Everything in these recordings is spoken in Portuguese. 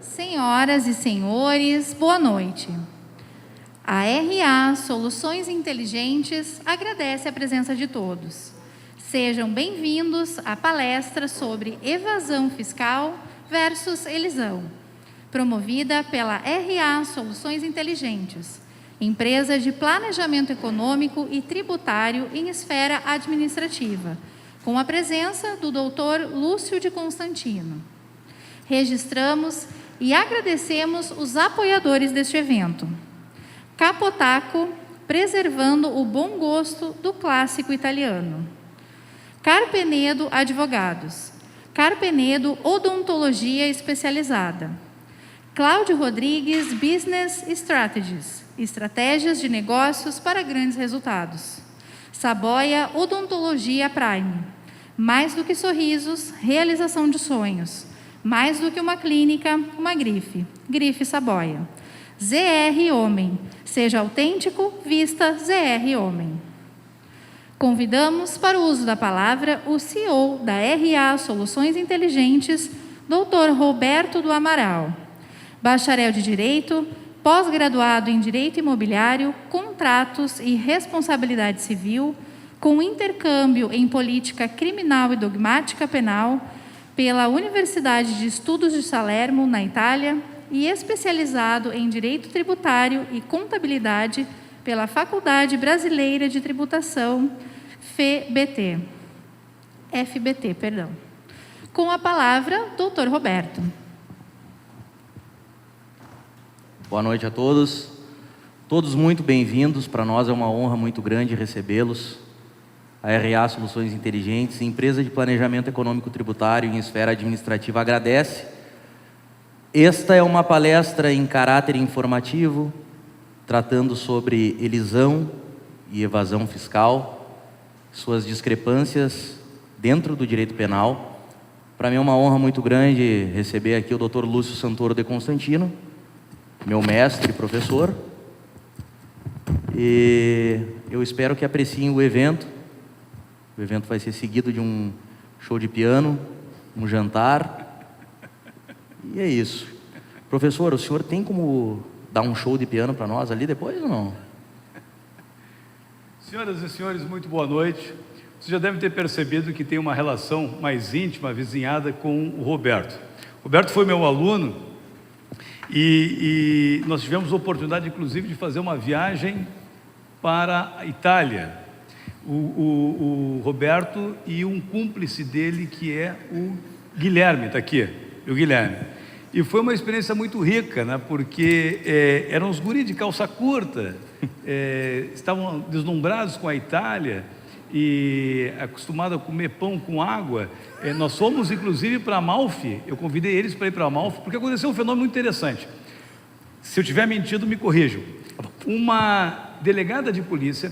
Senhoras e senhores, boa noite. A RA Soluções Inteligentes agradece a presença de todos. Sejam bem-vindos à palestra sobre evasão fiscal versus elisão, promovida pela RA Soluções Inteligentes, empresa de planejamento econômico e tributário em esfera administrativa, com a presença do Dr. Lúcio de Constantino. Registramos e agradecemos os apoiadores deste evento. Capotaco, preservando o bom gosto do clássico italiano. Carpenedo Advogados. Carpenedo Odontologia Especializada. Cláudio Rodrigues Business Strategies. Estratégias de negócios para grandes resultados. Saboia Odontologia Prime. Mais do que sorrisos, realização de sonhos. Mais do que uma clínica, uma grife. Grife Saboia. ZR Homem. Seja autêntico, vista ZR Homem. Convidamos para o uso da palavra o CEO da RA Soluções Inteligentes, Dr. Roberto do Amaral. Bacharel de Direito, pós-graduado em Direito Imobiliário, Contratos e Responsabilidade Civil, com intercâmbio em Política Criminal e Dogmática Penal pela Universidade de Estudos de Salerno, na Itália, e especializado em Direito Tributário e Contabilidade pela Faculdade Brasileira de Tributação, FBT. Com a palavra, Dr. Roberto. Boa noite a todos. Todos muito bem-vindos. Para nós é uma honra muito grande recebê-los. A RA Soluções Inteligentes, empresa de planejamento econômico tributário em esfera administrativa, agradece. Esta é uma palestra em caráter informativo, tratando sobre elisão e evasão fiscal, suas discrepâncias dentro do direito penal. Para mim é uma honra muito grande receber aqui o Dr. Lúcio Santoro de Constantino, meu mestre e professor. E eu espero que apreciem o evento. O evento vai ser seguido de um show de piano, um jantar. E é isso. Professor, o senhor tem como dar um show de piano para nós ali depois ou não? Senhoras e senhores, muito boa noite. Vocês já devem ter percebido que tem uma relação mais íntima, avizinhada com o Roberto. O Roberto foi meu aluno e nós tivemos a oportunidade, inclusive, de fazer uma viagem para a Itália. O Roberto e um cúmplice dele, que é o Guilherme, está aqui, o Guilherme. E foi uma experiência muito rica, né? Porque eram os guris de calça curta, estavam deslumbrados com a Itália e acostumados a comer pão com água. Nós fomos, inclusive, para Amalfi. Eu convidei eles para ir para Amalfi, porque aconteceu um fenômeno muito interessante. Se eu tiver mentido, me corrijam. Uma delegada de polícia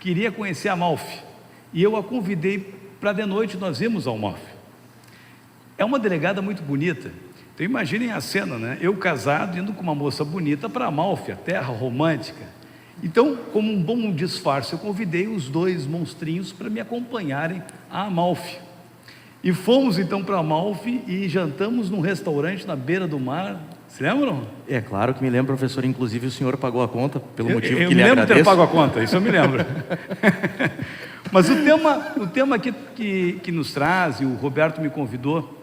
queria conhecer Amalfi e eu a convidei para de noite nós irmos ao Amalfi. É uma delegada muito bonita. Então imaginem a cena, né? Eu casado, indo com uma moça bonita para Amalfi, a terra romântica. Então, como um bom disfarce, eu convidei os dois monstrinhos para me acompanharem a Amalfi. E fomos então para Amalfi e jantamos num restaurante na beira do mar. Se lembram? É claro que me lembro, professor. Inclusive o senhor pagou a conta, pelo motivo que lhe agradeço. Eu me lembro de ter pago a conta, isso eu me lembro. Mas o tema que nos traz, e o Roberto me convidou,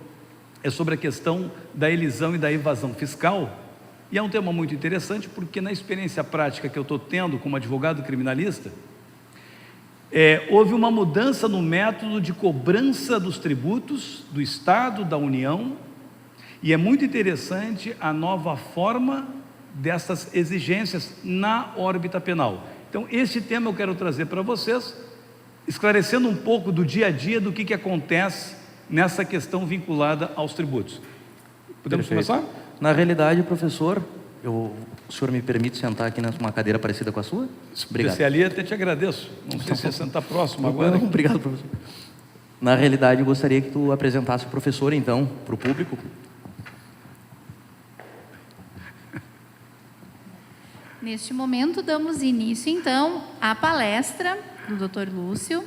é sobre a questão da elisão e da evasão fiscal. E é um tema muito interessante, porque na experiência prática que eu estou tendo como advogado criminalista, houve uma mudança no método de cobrança dos tributos do Estado, da União, e é muito interessante a nova forma dessas exigências na órbita penal. Então, esse tema eu quero trazer para vocês, esclarecendo um pouco do dia a dia, do que acontece nessa questão vinculada aos tributos. Podemos começar? Na realidade, professor, o senhor me permite sentar aqui numa cadeira parecida com a sua? Obrigado. Se ali, até te agradeço. Não sei se você sentar próximo agora. Não, obrigado, professor. Na realidade, eu gostaria que tu apresentasse o professor, então, para o público. Neste momento, damos início, então, à palestra do Dr. Lúcio.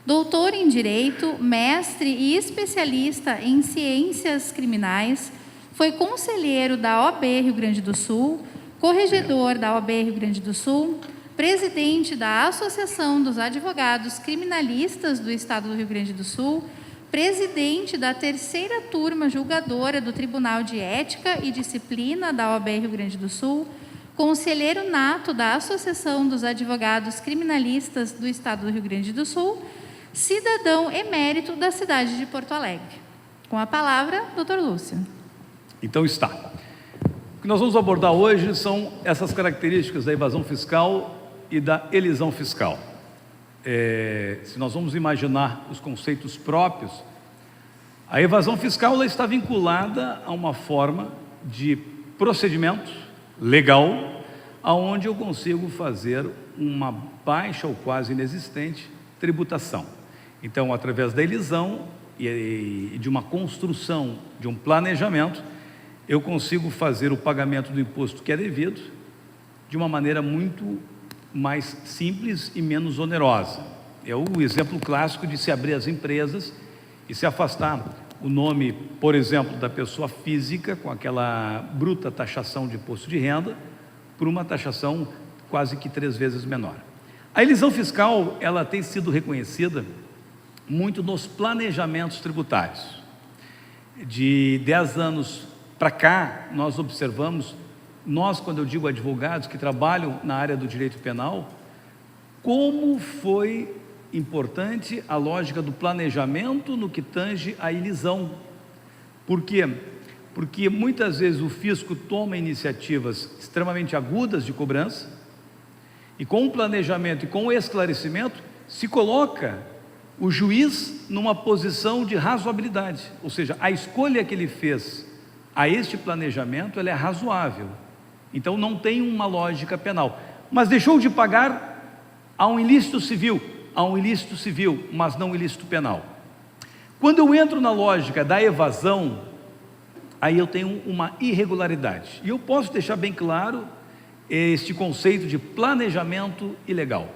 Doutor em Direito, mestre e especialista em Ciências Criminais, Foi conselheiro da OAB Rio Grande do Sul, corregedor da OAB Rio Grande do Sul, presidente da Associação dos Advogados Criminalistas do Estado do Rio Grande do Sul, presidente da 3ª turma julgadora do Tribunal de Ética e Disciplina da OAB Rio Grande do Sul, conselheiro nato da Associação dos Advogados Criminalistas do Estado do Rio Grande do Sul, cidadão emérito da cidade de Porto Alegre. Com a palavra, doutor Lúcio. Então está. O que nós vamos abordar hoje são essas características da evasão fiscal e da elisão fiscal. Se nós vamos imaginar os conceitos próprios, a evasão fiscal ela está vinculada a uma forma de procedimento legal, aonde eu consigo fazer uma baixa ou quase inexistente tributação. Então, através da elisão e de uma construção, de um planejamento, eu consigo fazer o pagamento do imposto que é devido de uma maneira muito mais simples e menos onerosa. É o exemplo clássico de se abrir as empresas e se afastar o nome, por exemplo, da pessoa física, com aquela bruta taxação de imposto de renda, por uma taxação quase que 3 vezes menor. A elisão fiscal, ela tem sido reconhecida muito nos planejamentos tributários. De 10 anos para cá, nós observamos, quando eu digo advogados que trabalham na área do direito penal, como foi importante a lógica do planejamento no que tange à elisão. Por quê? Porque muitas vezes o fisco toma iniciativas extremamente agudas de cobrança e com o planejamento e com o esclarecimento se coloca o juiz numa posição de razoabilidade, ou seja, a escolha que ele fez a este planejamento ela é razoável, então não tem uma lógica penal, mas deixou de pagar a um ilícito civil, mas não ilícito penal. Quando eu entro na lógica da evasão, aí eu tenho uma irregularidade, e eu posso deixar bem claro este conceito de planejamento ilegal,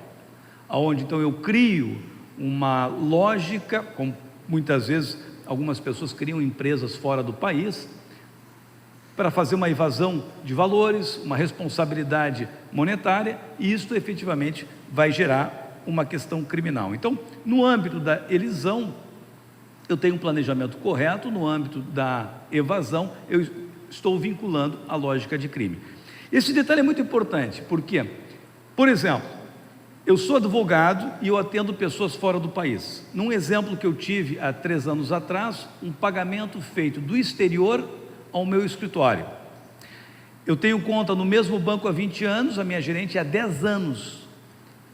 onde então eu crio uma lógica, como muitas vezes algumas pessoas criam empresas fora do país, para fazer uma evasão de valores, uma responsabilidade monetária, e isto efetivamente vai gerar uma questão criminal. Então, no âmbito da elisão, eu tenho um planejamento correto, no âmbito da evasão, eu estou vinculando a lógica de crime. Esse detalhe é muito importante, porque, por exemplo, eu sou advogado e eu atendo pessoas fora do país. Num exemplo que eu tive há 3 anos atrás, um pagamento feito do exterior ao meu escritório. Eu tenho conta no mesmo banco há 20 anos, a minha gerente há 10 anos,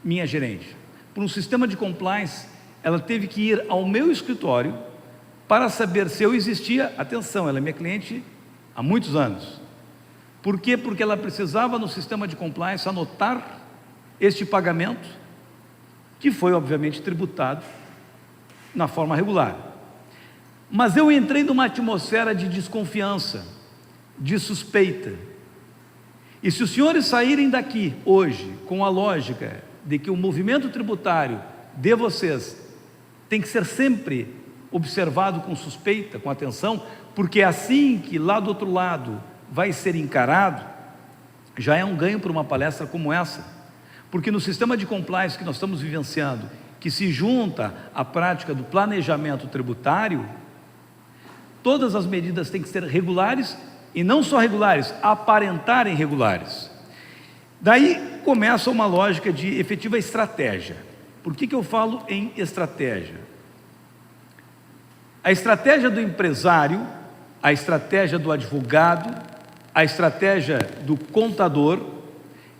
minha gerente. Por um sistema de compliance, ela teve que ir ao meu escritório para saber se eu existia. Atenção, ela é minha cliente há muitos anos. Por quê? Porque ela precisava no sistema de compliance anotar este pagamento, que foi obviamente tributado na forma regular. Mas eu entrei numa atmosfera de desconfiança, de suspeita. E se os senhores saírem daqui hoje com a lógica de que o movimento tributário de vocês tem que ser sempre observado com suspeita, com atenção, porque é assim que lá do outro lado vai ser encarado, já é um ganho para uma palestra como essa, porque no sistema de compliance que nós estamos vivenciando, que se junta à prática do planejamento tributário, todas as medidas têm que ser regulares, e não só regulares, aparentarem regulares. Daí começa uma lógica de efetiva estratégia. Por que eu falo em estratégia? A estratégia do empresário, a estratégia do advogado, a estratégia do contador,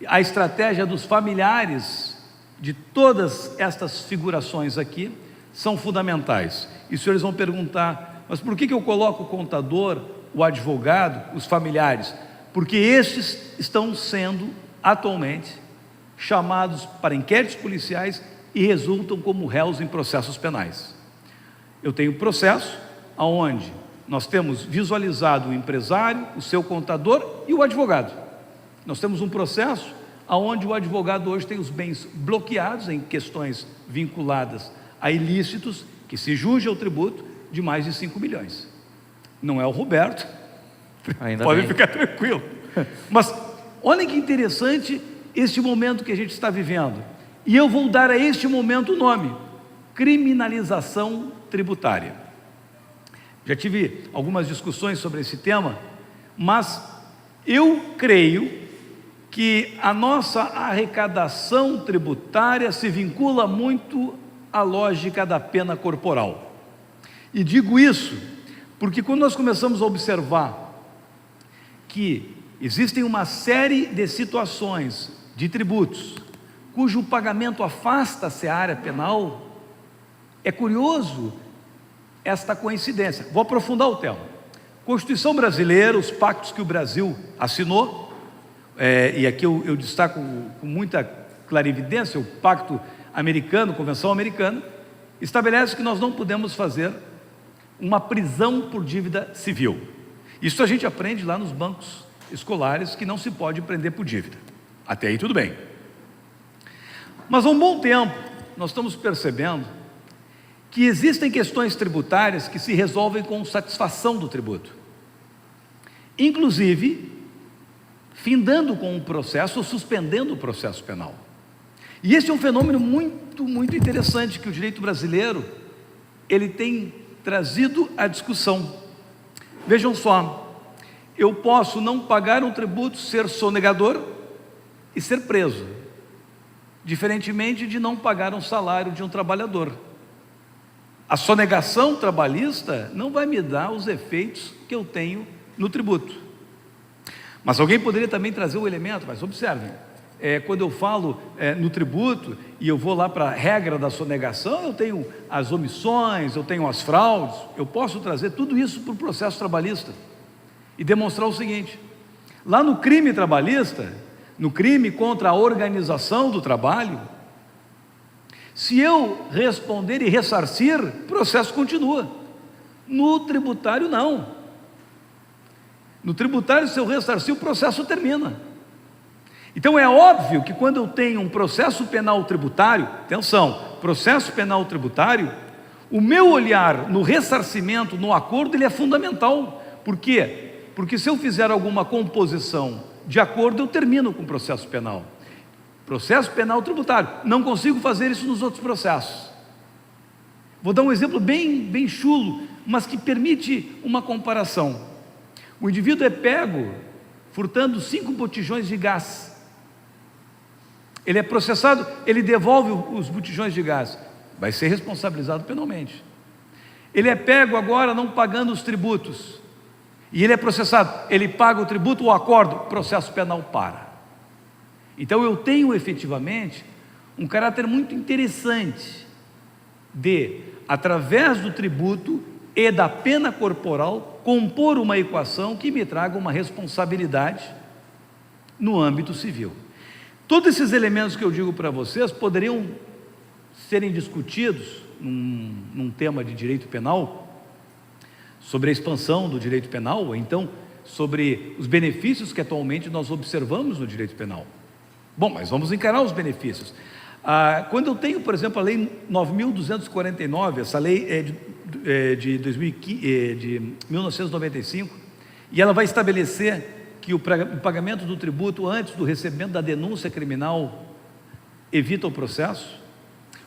a estratégia dos familiares de todas estas figurações aqui são fundamentais. E os senhores vão perguntar, mas por que eu coloco o contador, o advogado, os familiares? Porque estes estão sendo atualmente chamados para inquéritos policiais e resultam como réus em processos penais. Eu tenho processo onde nós temos visualizado o empresário, o seu contador e o advogado. Nós temos um processo onde o advogado hoje tem os bens bloqueados em questões vinculadas a ilícitos que se junge ao tributo de mais de 5 milhões. Não é o Roberto, Ainda Podem bem. ficar tranquilos. Mas olhem que interessante este momento que a gente está vivendo. E eu vou dar a este momento o nome: criminalização tributária. Já tive algumas discussões sobre esse tema, mas eu creio que a nossa arrecadação tributária se vincula muito à lógica da pena corporal. E digo isso porque quando nós começamos a observar que existem uma série de situações de tributos cujo pagamento afasta-se a área penal, é curioso esta coincidência. Vou aprofundar o tema. Constituição brasileira, os pactos que o Brasil assinou, e aqui eu destaco com muita clarividência o pacto americano, convenção americana, estabelece que nós não podemos fazer uma prisão por dívida civil. Isso a gente aprende lá nos bancos escolares, que não se pode prender por dívida. Até aí tudo bem. Mas há um bom tempo nós estamos percebendo que existem questões tributárias que se resolvem com satisfação do tributo, inclusive findando com um processo ou suspendendo o processo penal. E esse é um fenômeno muito interessante que o direito brasileiro ele tem trazido à discussão. Vejam só, eu posso não pagar um tributo, ser sonegador e ser preso, diferentemente de não pagar um salário de um trabalhador. A sonegação trabalhista não vai me dar os efeitos que eu tenho no tributo. Mas alguém poderia também trazer o elemento, mas observem, quando eu falo no tributo e eu vou lá para a regra da sonegação, eu tenho as omissões, eu tenho as fraudes, eu posso trazer tudo isso para o processo trabalhista e demonstrar o seguinte: lá no crime trabalhista, no crime contra a organização do trabalho, se eu responder e ressarcir, o processo continua. No tributário não. No tributário, se eu ressarcir, o processo termina. Então é óbvio que quando eu tenho um processo penal tributário, atenção, processo penal tributário, o meu olhar no ressarcimento, no acordo, ele é fundamental. Por quê? Porque se eu fizer alguma composição de acordo, eu termino com o processo penal. Processo penal tributário, não consigo fazer isso nos outros processos. Vou dar um exemplo bem chulo, mas que permite uma comparação. O indivíduo é pego furtando 5 botijões de gás. Ele é processado, ele devolve os botijões de gás, vai ser responsabilizado penalmente. Ele é pego agora não pagando os tributos, e ele é processado, ele paga o tributo, o acordo, o processo penal para. Então eu tenho efetivamente um caráter muito interessante de, através do tributo e da pena corporal, compor uma equação que me traga uma responsabilidade no âmbito civil. Todos esses elementos que eu digo para vocês poderiam serem discutidos num tema de direito penal, sobre a expansão do direito penal, ou então sobre os benefícios que atualmente nós observamos no direito penal. Bom, mas vamos encarar os benefícios. Quando eu tenho, por exemplo, a Lei 9.249, essa lei é de 1995, e ela vai estabelecer que o pagamento do tributo antes do recebimento da denúncia criminal evita o processo.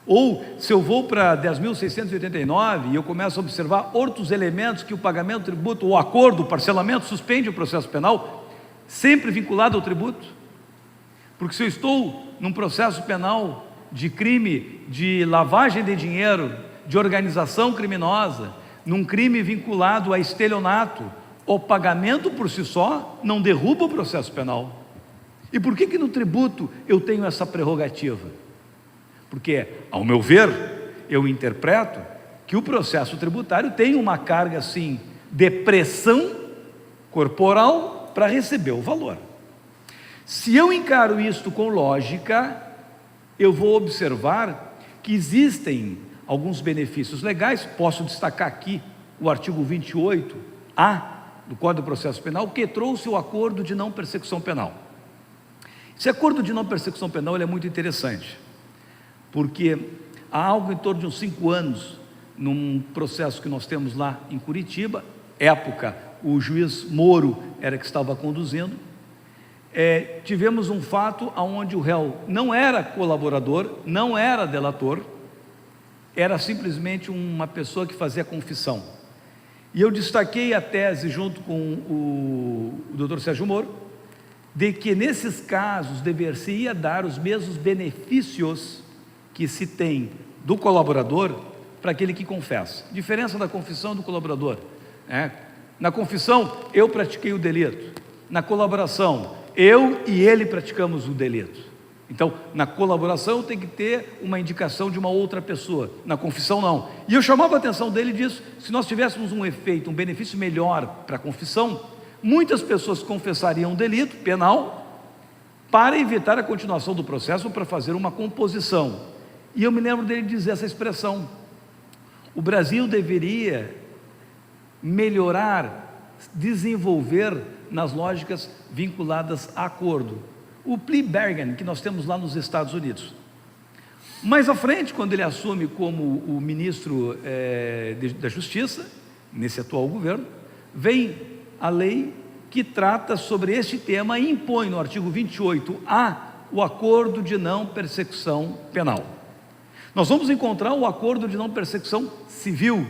Ou, se eu vou para 10.689 e eu começo a observar outros elementos que o pagamento do tributo, o acordo, o parcelamento, suspende o processo penal, sempre vinculado ao tributo. Porque se eu estou num processo penal de crime de lavagem de dinheiro, de organização criminosa, num crime vinculado a estelionato, o pagamento por si só não derruba o processo penal. E por que no tributo eu tenho essa prerrogativa? Porque, ao meu ver, eu interpreto que o processo tributário tem uma carga, assim, de pressão corporal para receber o valor. Se eu encaro isto com lógica, eu vou observar que existem alguns benefícios legais. Posso destacar aqui o artigo 28A do Código de Processo Penal, que trouxe o acordo de não persecução penal. Esse acordo de não persecução penal ele é muito interessante, porque há algo em torno de uns 5 anos, num processo que nós temos lá em Curitiba, época o juiz Moro era que estava conduzindo. Tivemos um fato onde o réu não era colaborador, não era delator, era simplesmente uma pessoa que fazia confissão. E eu destaquei a tese junto com o Dr. Sérgio Moro, de que nesses casos deveria dar os mesmos benefícios que se tem do colaborador para aquele que confessa. Diferença da confissão do colaborador. Na confissão, eu pratiquei o delito. Na colaboração, eu e ele praticamos o delito. Então, na colaboração tem que ter uma indicação de uma outra pessoa, na confissão não. E eu chamava a atenção dele disso, se nós tivéssemos um efeito, um benefício melhor para a confissão, muitas pessoas confessariam um delito penal para evitar a continuação do processo, para fazer uma composição. E eu me lembro dele dizer essa expressão: o Brasil deveria melhorar, desenvolver nas lógicas vinculadas a acordo. O plea bargain que nós temos lá nos Estados Unidos. Mais à frente, quando ele assume como o ministro da Justiça, nesse atual governo, vem a lei que trata sobre este tema e impõe no artigo 28A o acordo de não persecução penal. Nós vamos encontrar o acordo de não persecução civil,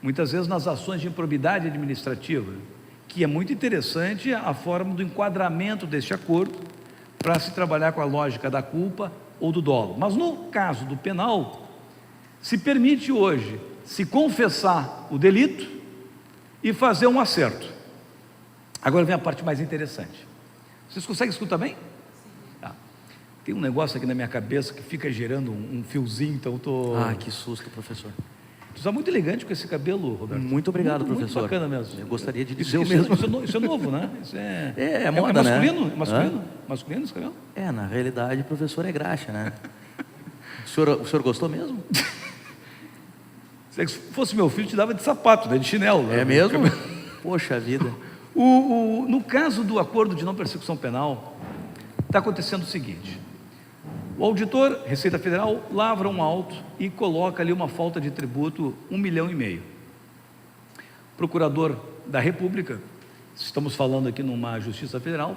muitas vezes nas ações de improbidade administrativa, que é muito interessante a forma do enquadramento deste acordo, para se trabalhar com a lógica da culpa ou do dolo. Mas no caso do penal, se permite hoje se confessar o delito e fazer um acerto. Agora vem a parte mais interessante. Vocês conseguem escutar bem? Tá. Tem um negócio aqui na minha cabeça que fica gerando um fiozinho, então eu tô... Ah, que susto, professor. Tu está muito elegante com esse cabelo, Roberto. Muito obrigado, professor. Muito bacana mesmo. Eu gostaria de dizer o mesmo. Isso é novo, né? Isso é moda, masculino, né? É masculino? Masculino esse cabelo? Na realidade, professor, é graxa, né? O senhor gostou mesmo? Se fosse meu filho, te dava de sapato, né? De chinelo. Né? É mesmo? Poxa vida. No caso do acordo de não persecução penal, está acontecendo o seguinte: o auditor, Receita Federal, lavra um auto e coloca ali uma falta de tributo, 1,5 milhão. Procurador da República, estamos falando aqui numa Justiça Federal,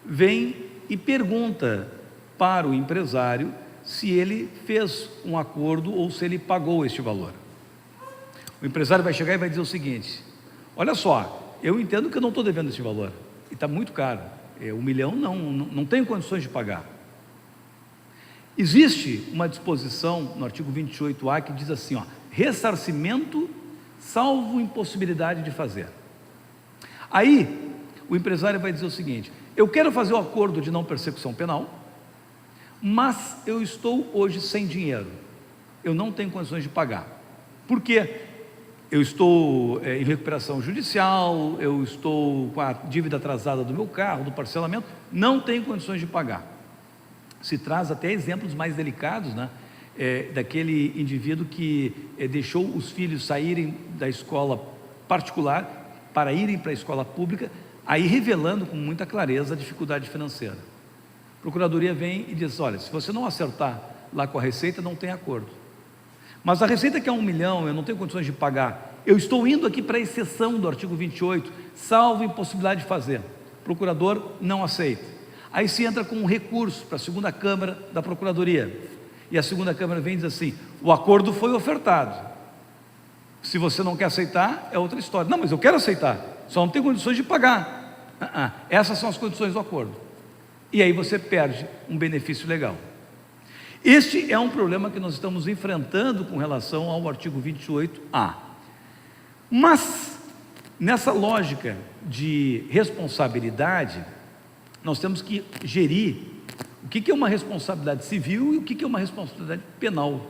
vem e pergunta para o empresário se ele fez um acordo ou se ele pagou este valor. O empresário vai chegar e vai dizer o seguinte: olha só, eu entendo que eu não estou devendo esse valor, e está muito caro, 1 milhão não tenho condições de pagar. Existe uma disposição no artigo 28A que diz assim, ressarcimento salvo impossibilidade de fazer. Aí, o empresário vai dizer o seguinte: eu quero fazer o acordo de não persecução penal, mas eu estou hoje sem dinheiro, eu não tenho condições de pagar. Por quê? Eu estou em recuperação judicial, eu estou com a dívida atrasada do meu carro, do parcelamento, não tenho condições de pagar. Se traz até exemplos mais delicados, né? Daquele indivíduo que deixou os filhos saírem da escola particular para irem para a escola pública, aí revelando com muita clareza a dificuldade financeira. A Procuradoria vem e diz: olha, se você não acertar lá com a Receita, não tem acordo. Mas a Receita quer 1 milhão, eu não tenho condições de pagar, eu estou indo aqui para a exceção do artigo 28, salvo impossibilidade de fazer. O procurador não aceita. Aí se entra com um recurso para a segunda Câmara da Procuradoria, e a segunda Câmara vem e diz assim: o acordo foi ofertado, se você não quer aceitar, é outra história. Não, mas eu quero aceitar, só não tenho condições de pagar. Essas são as condições do acordo. E aí você perde um benefício legal. Este é um problema que nós estamos enfrentando com relação ao artigo 28A. Mas, nessa lógica de responsabilidade, nós temos que gerir o que é uma responsabilidade civil e o que é uma responsabilidade penal.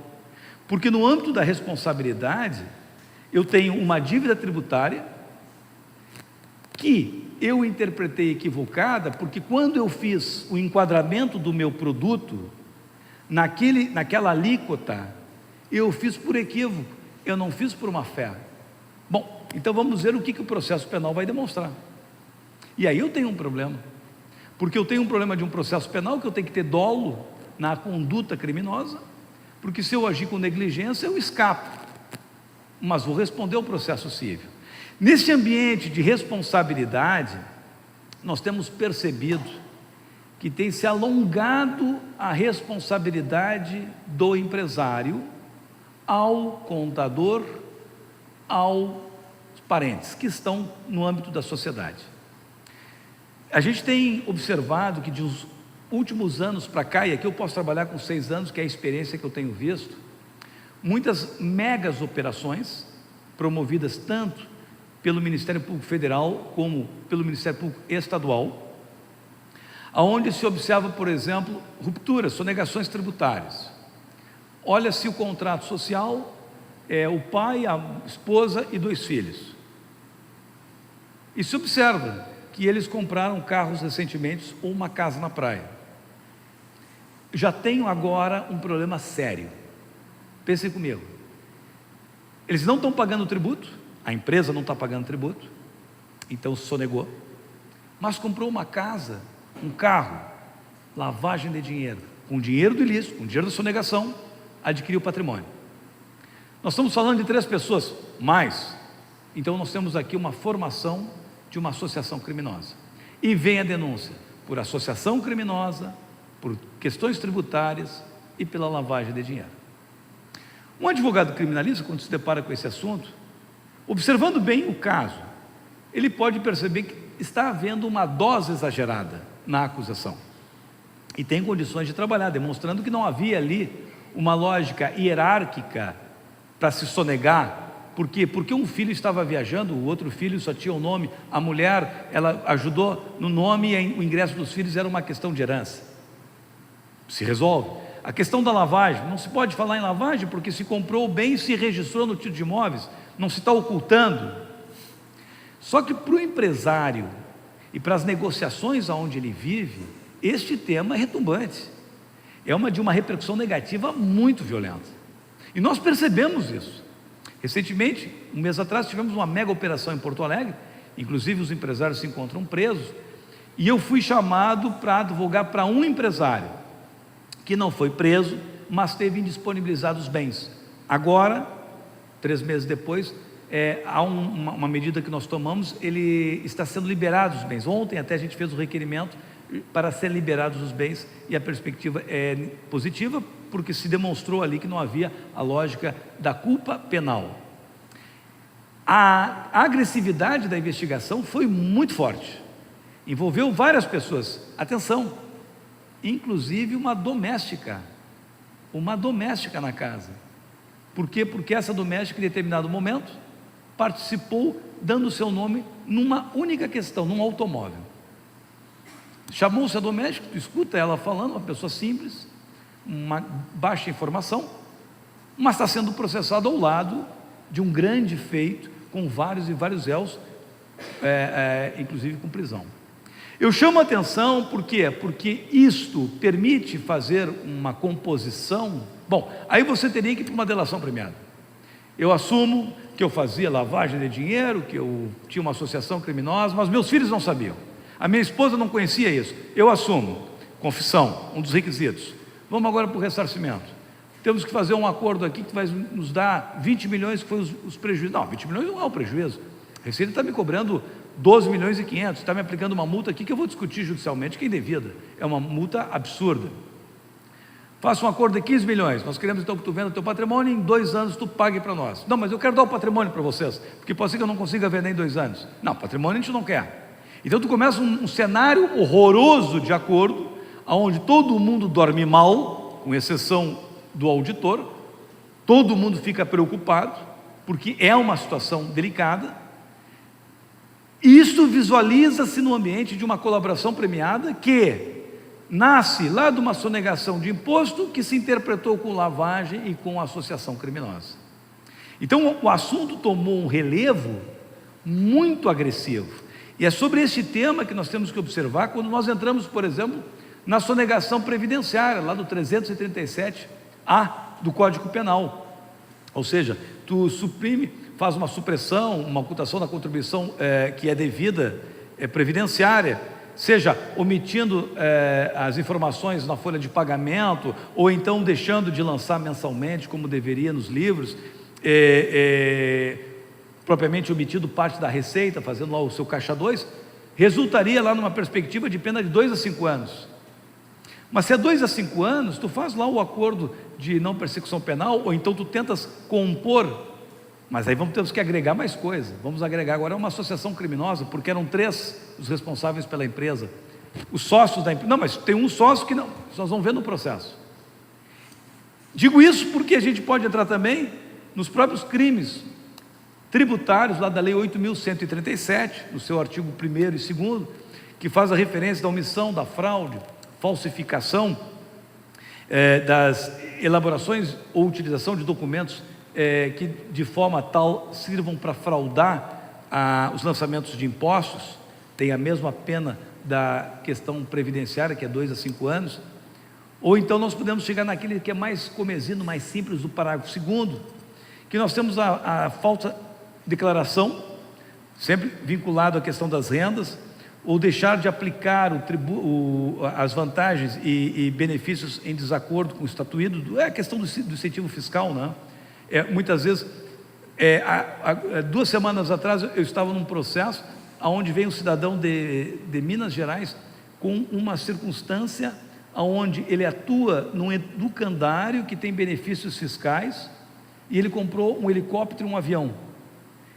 Porque no âmbito da responsabilidade, eu tenho uma dívida tributária que eu interpretei equivocada, porque quando eu fiz o enquadramento do meu produto, naquela alíquota, eu fiz por equívoco, eu não fiz por má fé. Bom, então vamos ver o que o processo penal vai demonstrar. E aí eu tenho um problema. Porque eu tenho um problema de um processo penal que eu tenho que ter dolo na conduta criminosa, porque se eu agir com negligência eu escapo, mas vou responder ao processo civil. Nesse ambiente de responsabilidade, nós temos percebido que tem se alongado a responsabilidade do empresário ao contador, aos parentes que estão no âmbito da sociedade. A gente tem observado que de uns últimos anos para cá, e aqui eu posso trabalhar com 6 anos, que é a experiência que eu tenho visto, muitas megas operações promovidas tanto pelo Ministério Público Federal como pelo Ministério Público Estadual, aonde se observa, por exemplo, rupturas, sonegações tributárias. Olha-se o contrato social, o pai, a esposa e 2 filhos. E se observa que eles compraram carros recentemente ou uma casa na praia. Já tenho agora um problema sério. Pensem comigo. Eles não estão pagando tributo, a empresa não está pagando tributo, então sonegou, mas comprou uma casa, um carro, lavagem de dinheiro, com dinheiro do ilícito, com dinheiro da sonegação, adquiriu patrimônio. Nós estamos falando de 3 pessoas, mais, então nós temos aqui uma formação de uma associação criminosa. E vem a denúncia por associação criminosa, por questões tributárias e pela lavagem de dinheiro. Um advogado criminalista, quando se depara com esse assunto, observando bem o caso, ele pode perceber que está havendo uma dose exagerada na acusação e tem condições de trabalhar, demonstrando que não havia ali uma lógica hierárquica para se sonegar. Por quê? Porque um filho estava viajando, o outro filho só tinha o nome, a mulher, ela ajudou no nome e o ingresso dos filhos era uma questão de herança. Se resolve. A questão da lavagem, não se pode falar em lavagem porque se comprou o bem e se registrou no título de imóveis, não se está ocultando. Só que para o empresário e para as negociações onde ele vive, este tema é retumbante, é de uma repercussão negativa muito violenta, e nós percebemos isso. Recentemente, um mês atrás, tivemos uma mega operação em Porto Alegre, inclusive os empresários se encontram presos, e eu fui chamado para advogar para um empresário, que não foi preso, mas teve indisponibilizados os bens. Agora, 3 meses depois, há uma medida que nós tomamos, ele está sendo liberado os bens. Ontem até a gente fez o requerimento para ser liberados os bens, e a perspectiva é positiva, porque se demonstrou ali que não havia a lógica da culpa penal. A agressividade da investigação foi muito forte, envolveu várias pessoas, atenção, inclusive uma doméstica na casa. Por quê? Porque essa doméstica, em determinado momento, participou dando o seu nome numa única questão, num automóvel. Chamou-se a doméstica, tu escuta ela falando, uma pessoa simples, uma baixa informação, mas está sendo processado ao lado de um grande feito, com vários e vários réus, inclusive com prisão. Eu chamo a atenção, por quê? Porque isto permite fazer uma composição. Bom, aí você teria que ir para uma delação premiada. Eu assumo que eu fazia lavagem de dinheiro, que eu tinha uma associação criminosa, mas meus filhos não sabiam, a minha esposa não conhecia isso. Eu assumo, confissão, um dos requisitos. Vamos agora para o ressarcimento. Temos que fazer um acordo aqui que vai nos dar 20 milhões, que foi os prejuízos. Não, 20 milhões não é o prejuízo. A Receita está me cobrando 12 milhões e 500, está me aplicando uma multa aqui que eu vou discutir judicialmente, que é indevida, é uma multa absurda. Faça um acordo de 15 milhões, nós queremos então que tu venda o teu patrimônio e em 2 anos tu pague para nós. Não, mas eu quero dar o patrimônio para vocês, porque pode ser que eu não consiga vender em 2 anos. Não, patrimônio a gente não quer. Então tu começa um cenário horroroso de acordo, onde todo mundo dorme mal, com exceção do auditor, todo mundo fica preocupado, porque é uma situação delicada. Isso visualiza-se no ambiente de uma colaboração premiada que nasce lá de uma sonegação de imposto que se interpretou com lavagem e com associação criminosa. Então o assunto tomou um relevo muito agressivo, e é sobre esse tema que nós temos que observar quando nós entramos, por exemplo, na sonegação previdenciária, lá do 337A do Código Penal. Ou seja, tu suprime, faz uma supressão, uma ocultação da contribuição que é devida, previdenciária, seja omitindo as informações na folha de pagamento, ou então deixando de lançar mensalmente, como deveria nos livros, propriamente obtido parte da receita, fazendo lá o seu caixa 2, resultaria lá numa perspectiva de pena de 2 a 5 anos. Mas se é 2 a 5 anos, tu faz lá o acordo de não persecução penal, ou então tu tentas compor, mas aí temos que agregar mais coisa. Vamos agregar agora uma associação criminosa, porque eram 3 os responsáveis pela empresa, os sócios da empresa. Não, mas tem um sócio que não, nós vamos ver no processo. Digo isso porque a gente pode entrar também nos próprios crimes tributários, lá da Lei 8.137, no seu artigo 1º e 2º, que faz a referência da omissão, da fraude, falsificação, das elaborações ou utilização de documentos que de forma tal sirvam para fraudar os lançamentos de impostos. Tem a mesma pena da questão previdenciária, que é 2 a 5 anos. Ou então nós podemos chegar naquele que é mais comesino, mais simples, do parágrafo 2º, que nós temos a falsa declaração, sempre vinculado à questão das rendas, ou deixar de aplicar as vantagens e benefícios em desacordo com o estatuído. É a questão do incentivo fiscal, né? Muitas vezes, há 2 semanas atrás, eu estava num processo onde veio um cidadão de Minas Gerais com uma circunstância onde ele atua num educandário que tem benefícios fiscais, e ele comprou um helicóptero e um avião.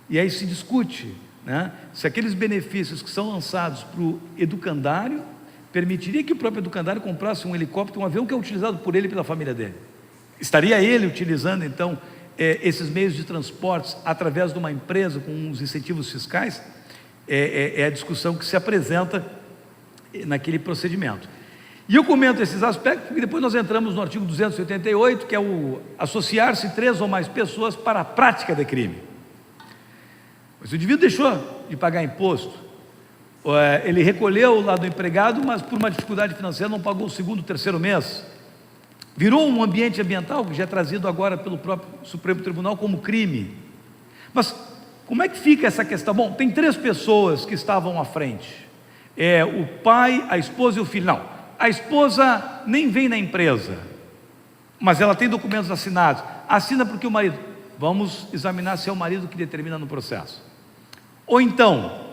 E aí se discute, né, se aqueles benefícios que são lançados para o educandário permitiria que o próprio educandário comprasse um helicóptero, um avião que é utilizado por ele e pela família dele. Estaria ele utilizando então esses meios de transportes através de uma empresa com os incentivos fiscais? É a discussão que se apresenta naquele procedimento. E eu comento esses aspectos porque depois nós entramos no artigo 288, que é o associar-se 3 ou mais pessoas para a prática de crime. Mas o indivíduo deixou de pagar imposto, ele recolheu lá do empregado, mas por uma dificuldade financeira não pagou o 2º, 3º mês. Virou um ambiente ambiental, que já é trazido agora pelo próprio Supremo Tribunal como crime. Mas como é que fica essa questão? Bom, tem 3 pessoas que estavam à frente. O pai, a esposa e o filho. Não, a esposa nem vem na empresa, mas ela tem documentos assinados. Assina porque o marido... Vamos examinar se é o marido que determina no processo. Ou então,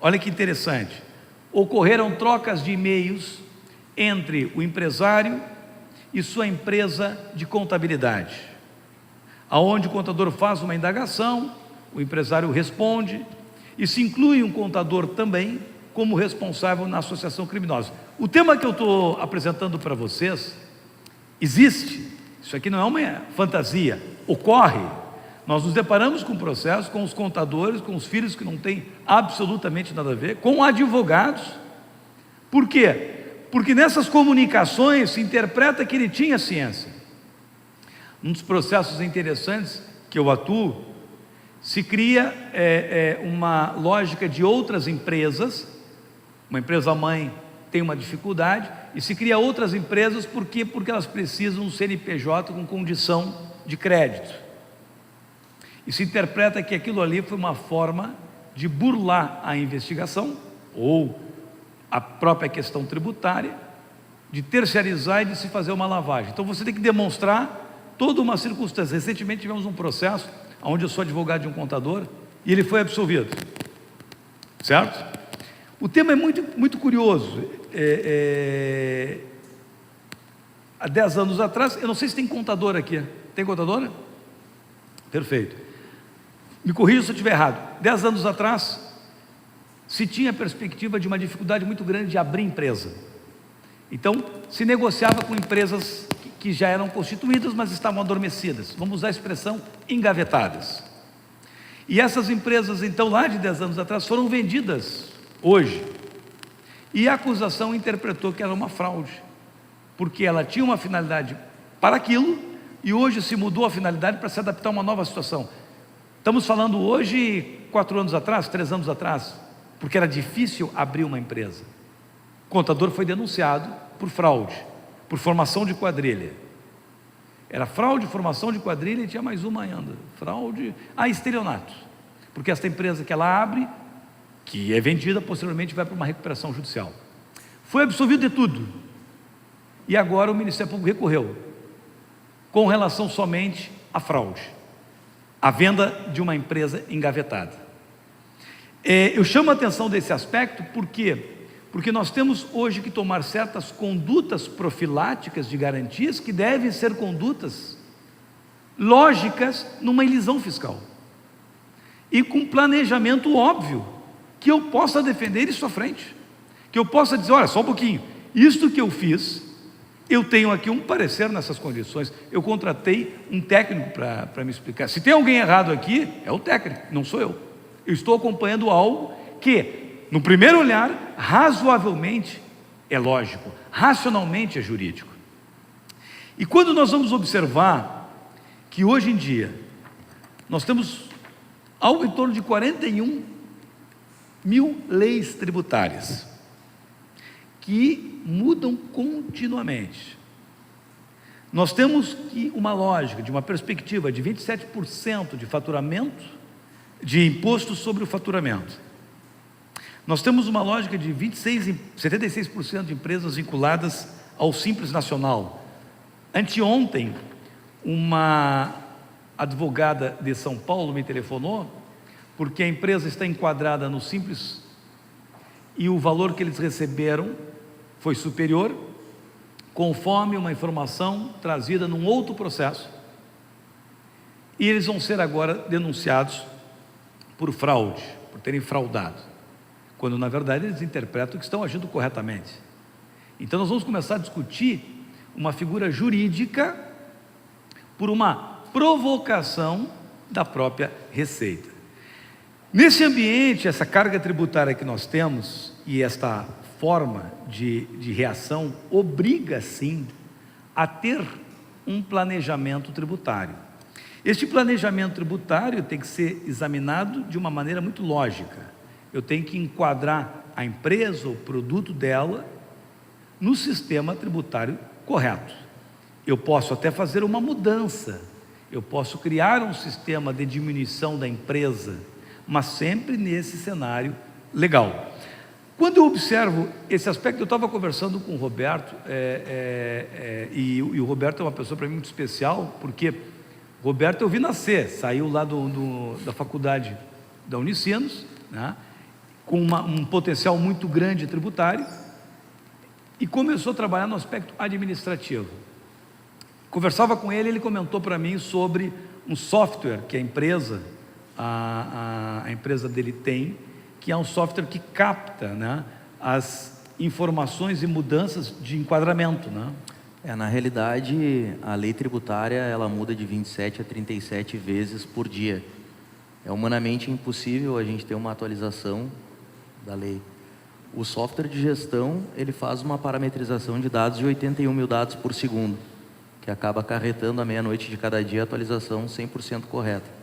olha que interessante, ocorreram trocas de e-mails entre o empresário e sua empresa de contabilidade, aonde o contador faz uma indagação, o empresário responde, e se inclui um contador também como responsável na associação criminosa. O tema que eu estou apresentando para vocês existe, isso aqui não é uma fantasia, ocorre. Nós nos deparamos com processos, com os contadores, com os filhos que não têm absolutamente nada a ver, com advogados. Por quê? Porque nessas comunicações se interpreta que ele tinha ciência. Um dos processos interessantes que eu atuo, se cria uma lógica de outras empresas. Uma empresa mãe tem uma dificuldade e se cria outras empresas, por quê? Porque elas precisam do CNPJ com condição de crédito. E se interpreta que aquilo ali foi uma forma de burlar a investigação ou a própria questão tributária, de terceirizar e de se fazer uma lavagem. Então você tem que demonstrar toda uma circunstância. Recentemente tivemos um processo onde eu sou advogado de um contador e ele foi absolvido, certo? O tema é muito curioso. Há 10 anos atrás, eu não sei se tem contador aqui. Tem contadora? Perfeito. Me corrija se eu estiver errado. 10 anos atrás, se tinha a perspectiva de uma dificuldade muito grande de abrir empresa. Então, se negociava com empresas que já eram constituídas, mas estavam adormecidas. Vamos usar a expressão engavetadas. E essas empresas, então, lá de 10 anos atrás, foram vendidas hoje. E a acusação interpretou que era uma fraude, porque ela tinha uma finalidade para aquilo, e hoje se mudou a finalidade para se adaptar a uma nova situação. Estamos falando hoje, 4 anos atrás, 3 anos atrás, porque era difícil abrir uma empresa. O contador foi denunciado por fraude, por formação de quadrilha. Era fraude, formação de quadrilha e tinha mais uma ainda. Fraude, estelionato. Porque esta empresa que ela abre, que é vendida, posteriormente vai para uma recuperação judicial. Foi absolvido de tudo. E agora o Ministério Público recorreu, com relação somente à fraude. a venda de uma empresa engavetada. Eu chamo a atenção desse aspecto porque nós temos hoje que tomar certas condutas profiláticas de garantias que devem ser condutas lógicas numa elisão fiscal e com planejamento óbvio, que eu possa defender isso à frente, que eu possa dizer, olha, só um pouquinho, isto que eu fiz, eu tenho aqui um parecer nessas condições, eu contratei um técnico para me explicar. Se tem alguém errado aqui, é o técnico, não sou eu. Eu estou acompanhando algo que, no primeiro olhar, razoavelmente é lógico, racionalmente é jurídico. E quando nós vamos observar que hoje em dia nós temos algo em torno de 41 mil leis tributárias que mudam continuamente. Nós temos uma lógica, de uma perspectiva de 27% de faturamento, de imposto sobre o faturamento. Nós temos uma lógica de 76% de empresas vinculadas ao Simples Nacional. Anteontem, uma advogada de São Paulo me telefonou, porque a empresa está enquadrada no Simples e o valor que eles receberam foi superior, conforme uma informação trazida num outro processo, e eles vão ser agora denunciados por fraude, por terem fraudado, quando na verdade eles interpretam que estão agindo corretamente. Então nós vamos começar a discutir uma figura jurídica por uma provocação da própria Receita. Nesse ambiente, essa carga tributária que nós temos e esta forma de reação obriga sim a ter um planejamento tributário. Este planejamento tributário tem que ser examinado de uma maneira muito lógica. Eu tenho que enquadrar a empresa, o produto dela, no sistema tributário correto. Eu posso até fazer uma mudança, eu posso criar um sistema de diminuição da empresa, mas sempre nesse cenário legal. Quando eu observo esse aspecto, eu estava conversando com o Roberto, e o Roberto é uma pessoa para mim muito especial, porque Roberto eu vi nascer, saiu lá da faculdade da Unicinos, né, com um potencial muito grande tributário, e começou a trabalhar no aspecto administrativo. Conversava com ele, ele comentou para mim sobre um software que a empresa dele tem, que é um software que capta, né, as informações e mudanças de enquadramento, né? Na realidade, a lei tributária ela muda de 27 a 37 vezes por dia. É humanamente impossível a gente ter uma atualização da lei. O software de gestão, ele faz uma parametrização de dados de 81 mil dados por segundo, que acaba acarretando à meia-noite de cada dia a atualização 100% correta.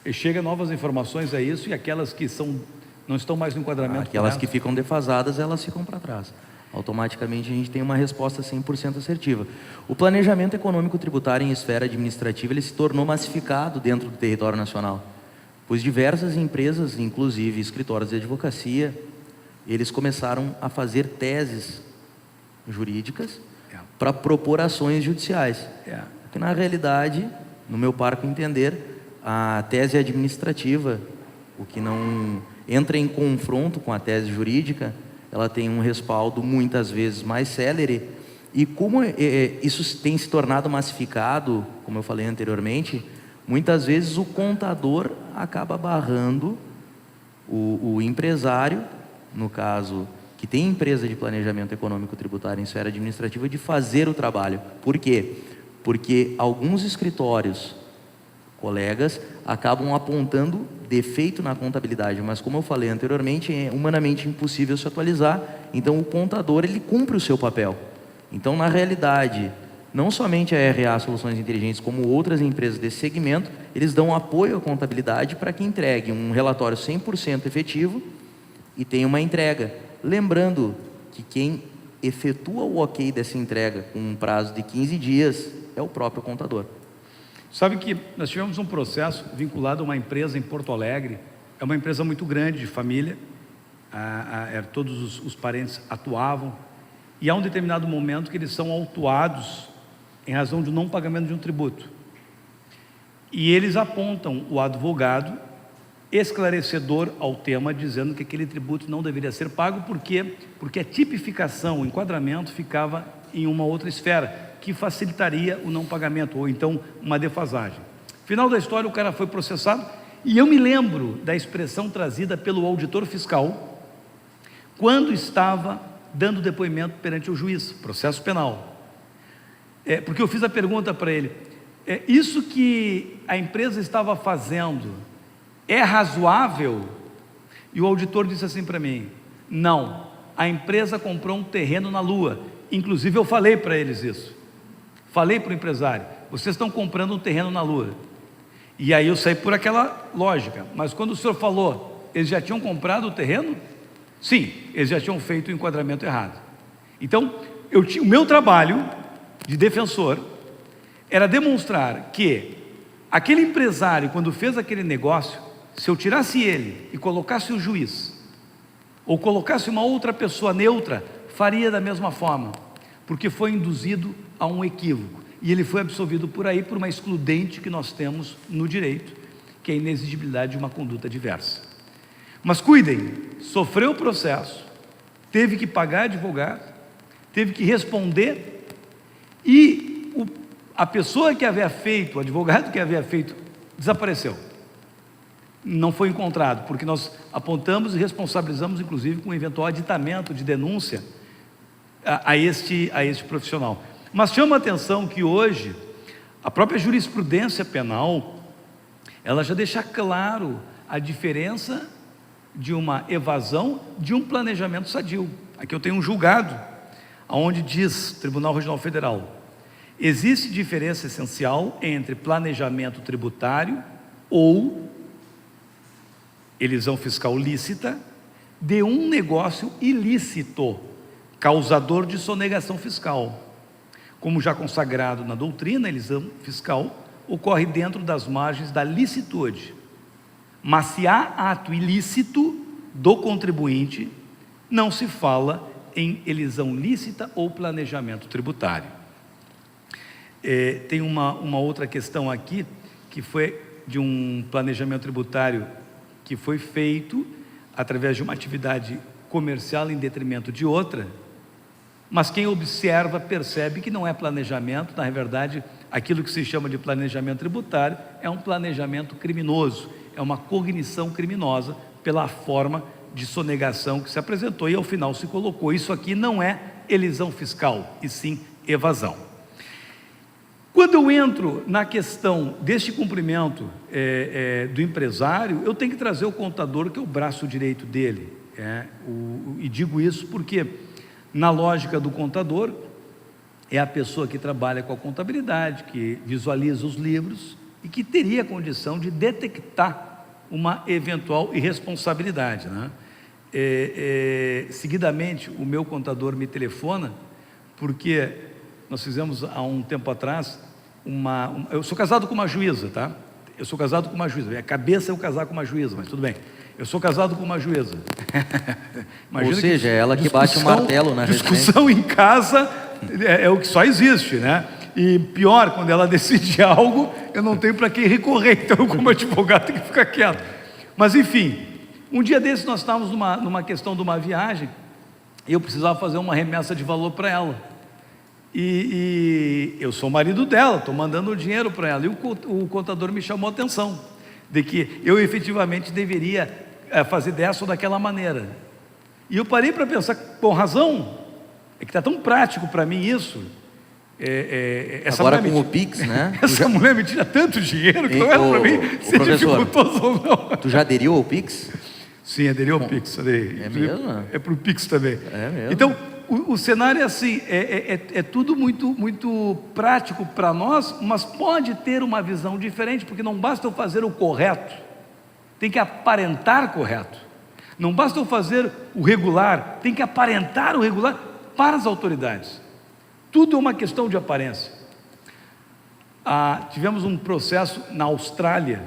E chega novas informações a isso, e aquelas que não estão mais no enquadramento aquelas correto, que ficam defasadas, elas ficam para trás. Automaticamente a gente tem uma resposta 100% assertiva. O planejamento econômico tributário em esfera administrativa, ele se tornou massificado dentro do território nacional, pois diversas empresas, inclusive escritórios de advocacia, eles começaram a fazer teses jurídicas para propor ações judiciais. Que na realidade, no meu parco entender, a tese administrativa, o que não entra em confronto com a tese jurídica, ela tem um respaldo muitas vezes mais célere, e como isso tem se tornado massificado, como eu falei anteriormente, muitas vezes o contador acaba barrando o empresário, no caso, que tem empresa de planejamento econômico tributário em esfera administrativa, de fazer o trabalho. Por quê? Porque alguns escritórios, colegas, acabam apontando defeito na contabilidade, mas como eu falei anteriormente, é humanamente impossível se atualizar, então o contador, ele cumpre o seu papel. Então, na realidade, não somente a RA Soluções Inteligentes, como outras empresas desse segmento, eles dão apoio à contabilidade para que entregue um relatório 100% efetivo e tenha uma entrega. Lembrando que quem efetua o ok dessa entrega com um prazo de 15 dias é o próprio contador. Sabe que nós tivemos um processo vinculado a uma empresa em Porto Alegre, é uma empresa muito grande, de família, todos os parentes atuavam, e há um determinado momento que eles são autuados em razão de não pagamento de um tributo. E eles apontam o advogado esclarecedor ao tema, dizendo que aquele tributo não deveria ser pago, porque a tipificação, o enquadramento ficava em uma outra esfera, que facilitaria o não pagamento, ou então uma defasagem. Final da história, o cara foi processado, e eu me lembro da expressão trazida pelo auditor fiscal, quando estava dando depoimento perante o juiz, processo penal. Porque eu fiz a pergunta para ele, isso que a empresa estava fazendo é razoável? E o auditor disse assim para mim, não, a empresa comprou um terreno na Lua. Inclusive eu falei para eles isso, falei para o empresário, vocês estão comprando um terreno na Lua. E aí eu saí por aquela lógica, mas quando o senhor falou, eles já tinham comprado o terreno? Sim, eles já tinham feito o enquadramento errado. Então, o meu trabalho de defensor era demonstrar que aquele empresário, quando fez aquele negócio, se eu tirasse ele e colocasse o juiz, ou colocasse uma outra pessoa neutra, faria da mesma forma, porque foi induzido a um equívoco, e ele foi absolvido por aí por uma excludente que nós temos no direito, que é a inexigibilidade de uma conduta diversa. Mas cuidem, sofreu o processo, teve que pagar advogado, teve que responder, e a pessoa que havia feito, o advogado que havia feito, desapareceu. Não foi encontrado, porque nós apontamos e responsabilizamos, inclusive, com um eventual aditamento de denúncia a este profissional. Mas chama a atenção que hoje, a própria jurisprudência penal, ela já deixa claro a diferença de uma evasão de um planejamento sadio. Aqui eu tenho um julgado, onde diz, Tribunal Regional Federal, existe diferença essencial entre planejamento tributário ou elisão fiscal lícita de um negócio ilícito, causador de sonegação fiscal. Como já consagrado na doutrina, a elisão fiscal ocorre dentro das margens da licitude. Mas se há ato ilícito do contribuinte, não se fala em elisão lícita ou planejamento tributário. Tem uma outra questão aqui, que foi de um planejamento tributário que foi feito através de uma atividade comercial em detrimento de outra, mas quem observa percebe que não é planejamento, na verdade, aquilo que se chama de planejamento tributário é um planejamento criminoso, é uma cognição criminosa pela forma de sonegação que se apresentou e ao final se colocou. Isso aqui não é elisão fiscal, e sim evasão. Quando eu entro na questão deste cumprimento do empresário, eu tenho que trazer o contador, que é o braço direito dele. E digo isso porque, na lógica do contador, é a pessoa que trabalha com a contabilidade, que visualiza os livros e que teria a condição de detectar uma eventual irresponsabilidade, né? Seguidamente, o meu contador me telefona, porque nós fizemos há um tempo atrás eu sou casado com uma juíza, tá? Eu sou casado com uma juíza. Minha cabeça é eu casar com uma juíza, mas tudo bem. Eu sou casado com uma juíza. Ou seja, é ela que bate o martelo na discussão em casa é o que só existe, né? E pior, quando ela decide algo, eu não tenho para quem recorrer. Então, como advogado, tenho que ficar quieto. Mas enfim, um dia desses nós estávamos numa questão de uma viagem e eu precisava fazer uma remessa de valor para ela. E eu sou o marido dela, estou mandando o dinheiro para ela. E o contador me chamou a atenção de que eu efetivamente deveria fazer dessa ou daquela maneira. E eu parei para pensar, com razão, é que está tão prático para mim isso. Agora com o Pix, né? Essa mulher me tira tanto dinheiro que não era para mim ser dificultoso ou não. Tu já aderiu ao Pix? Sim, aderiu ao Pix. É mesmo? É para o Pix também. É mesmo? Então, o cenário é assim, é tudo muito, muito prático para nós, mas pode ter uma visão diferente, porque não basta eu fazer o correto, tem que aparentar correto. Não basta eu fazer o regular, tem que aparentar o regular para as autoridades. Tudo é uma questão de aparência. Tivemos um processo na Austrália,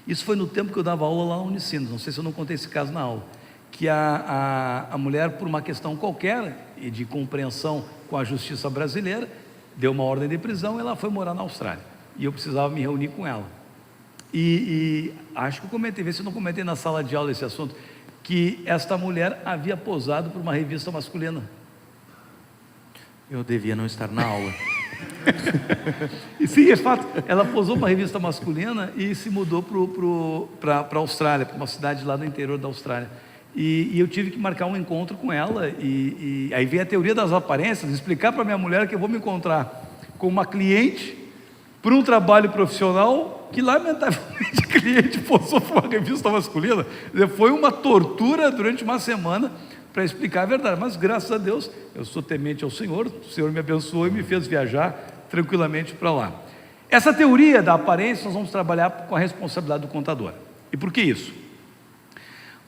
isso foi no tempo que eu dava aula lá na Unicinos, não sei se eu não contei esse caso na aula, que a mulher, por uma questão qualquer e de compreensão com a justiça brasileira, deu uma ordem de prisão e ela foi morar na Austrália. e eu precisava me reunir com ela. E acho que eu comentei, vê se eu não comentei na sala de aula esse assunto, que esta mulher havia posado para uma revista masculina. Eu devia não estar na aula. E sim, é fato, ela posou uma revista masculina e se mudou para a Austrália, para uma cidade lá no interior da Austrália. E eu tive que marcar um encontro com ela, e aí vem a teoria das aparências, explicar para minha mulher que eu vou me encontrar com uma cliente para um trabalho profissional que, lamentavelmente, a cliente posou para uma revista masculina. Foi uma tortura durante uma semana para explicar a verdade, mas graças a Deus, eu sou temente ao Senhor, o Senhor me abençoou e me fez viajar tranquilamente para lá. Essa teoria da aparência, nós vamos trabalhar com a responsabilidade do contador. E por que isso?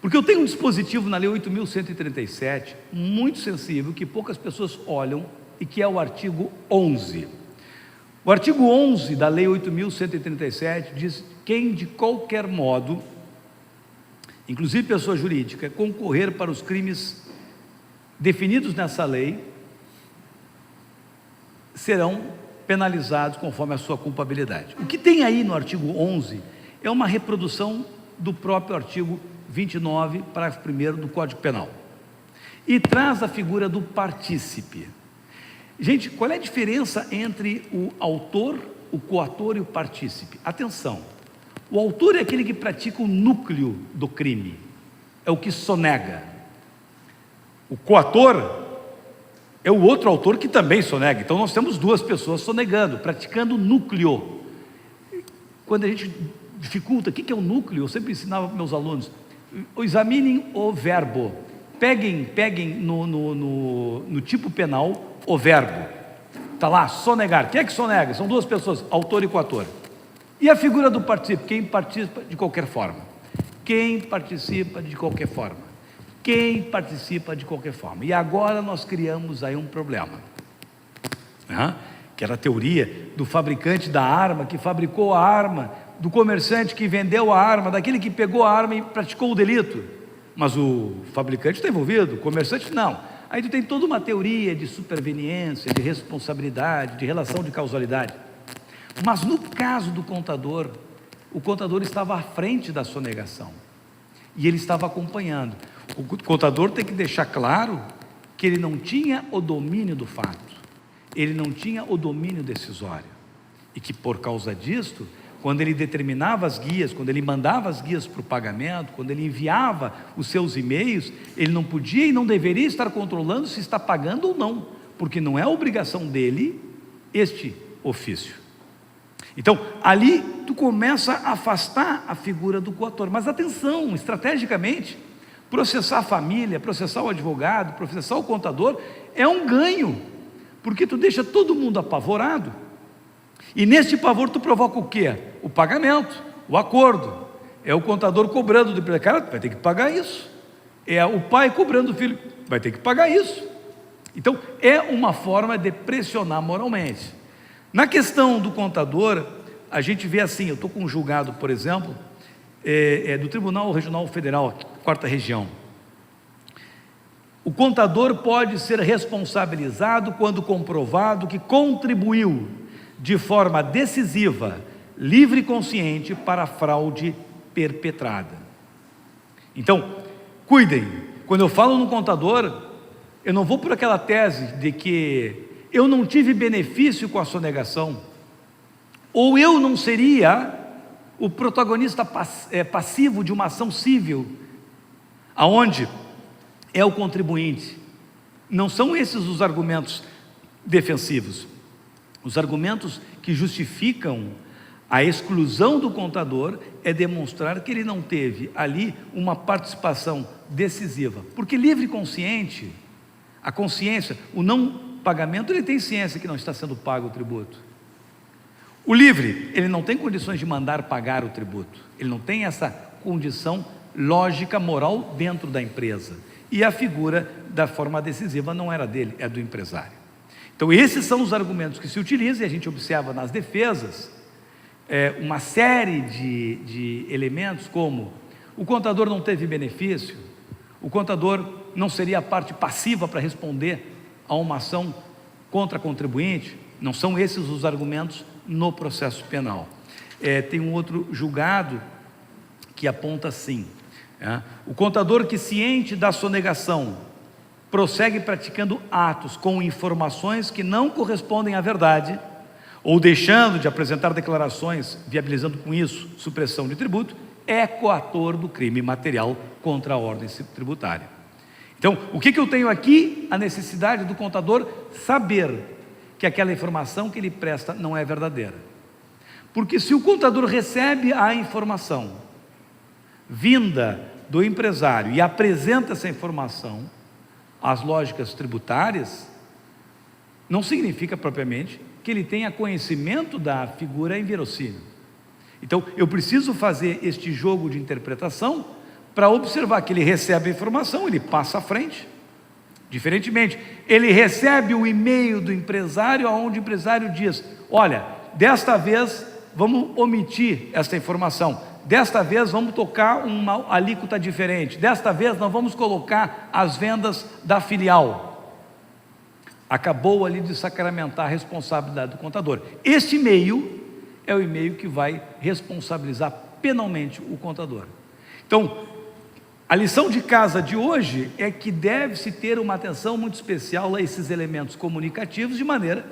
Porque eu tenho um dispositivo na Lei 8.137, muito sensível, que poucas pessoas olham, e que é o artigo 11. O artigo 11 da Lei 8.137 diz: quem de qualquer modo, inclusive pessoa jurídica, concorrer para os crimes definidos nessa lei, serão penalizados conforme a sua culpabilidade. O que tem aí no artigo 11 é uma reprodução do próprio artigo 29, parágrafo 1º do Código Penal, e traz a figura do partícipe. Gente, qual é a diferença entre o autor, o coator e o partícipe? Atenção, o autor é aquele que pratica o núcleo do crime, é o que sonega. O coator é o outro autor que também sonega. Então nós temos duas pessoas sonegando, praticando o núcleo. Quando a gente dificulta, o que é o núcleo? Eu sempre ensinava para meus alunos: examinem o verbo, peguem no tipo penal o verbo, está lá, sonegar. Quem é que sonega? São duas pessoas, autor e coator. E a figura do partícipe? Quem participa de qualquer forma. Quem participa de qualquer forma. Quem participa de qualquer forma. E agora nós criamos aí um problema, que era a teoria do fabricante da arma, que fabricou a arma, do comerciante que vendeu a arma, daquele que pegou a arma e praticou o delito, mas o fabricante está envolvido, o comerciante não. Aí tu tem toda uma teoria de superveniência, de responsabilidade, de relação de causalidade. Mas no caso do contador, o contador estava à frente da sonegação e ele estava acompanhando. O contador tem que deixar claro que ele não tinha o domínio do fato, ele não tinha o domínio decisório, e que por causa disto, quando ele determinava as guias, quando ele mandava as guias para o pagamento, quando ele enviava os seus e-mails, ele não podia e não deveria estar controlando se está pagando ou não, porque não é obrigação dele este ofício. Então, ali tu começa a afastar a figura do coator. Mas atenção, estrategicamente, processar a família, processar o advogado, processar o contador é um ganho, porque tu deixa todo mundo apavorado. E neste pavor tu provoca o quê? O pagamento, o acordo. É o contador cobrando do filho, cara, vai ter que pagar isso. É o pai cobrando do filho, vai ter que pagar isso. Então, é uma forma de pressionar moralmente. Na questão do contador, a gente vê assim, eu estou com um julgado, por exemplo, do Tribunal Regional Federal, 4ª Região. O contador pode ser responsabilizado quando comprovado que contribuiu de forma decisiva, livre e consciente para a fraude perpetrada. Então, cuidem, quando eu falo no contador, eu não vou por aquela tese de que eu não tive benefício com a sonegação, ou eu não seria o protagonista passivo de uma ação civil, aonde é o contribuinte. Não são esses os argumentos defensivos. Os argumentos que justificam a exclusão do contador é demonstrar que ele não teve ali uma participação decisiva, porque livre e consciente, a consciência, o não pagamento, ele tem ciência que não está sendo pago o tributo. O livre, ele não tem condições de mandar pagar o tributo, ele não tem essa condição lógica, moral dentro da empresa, e a figura da forma decisiva não era dele, é do empresário. Então esses são os argumentos que se utilizam, e a gente observa nas defesas uma série de elementos, como o contador não teve benefício, o contador não seria a parte passiva para responder a uma ação contra contribuinte. Não são esses os argumentos no processo penal. Tem um outro julgado que aponta assim: o contador que, ciente da sonegação, prossegue praticando atos com informações que não correspondem à verdade, ou deixando de apresentar declarações, viabilizando com isso supressão de tributo, é coator do crime material contra a ordem tributária. Então, o que eu tenho aqui? A necessidade do contador saber que aquela informação que ele presta não é verdadeira. Porque se o contador recebe a informação vinda do empresário e apresenta essa informação às lógicas tributárias, não significa propriamente que ele tenha conhecimento da figura inverossímil. Então, eu preciso fazer este jogo de interpretação para observar que ele recebe a informação, ele passa à frente. Diferentemente, ele recebe o e-mail do empresário, onde o empresário diz: olha, desta vez vamos omitir esta informação, desta vez vamos tocar uma alíquota diferente, desta vez nós vamos colocar as vendas da filial. Acabou ali de sacramentar a responsabilidade do contador. Este e-mail é o e-mail que vai responsabilizar penalmente o contador. Então, a lição de casa de hoje é que deve-se ter uma atenção muito especial a esses elementos comunicativos, de maneira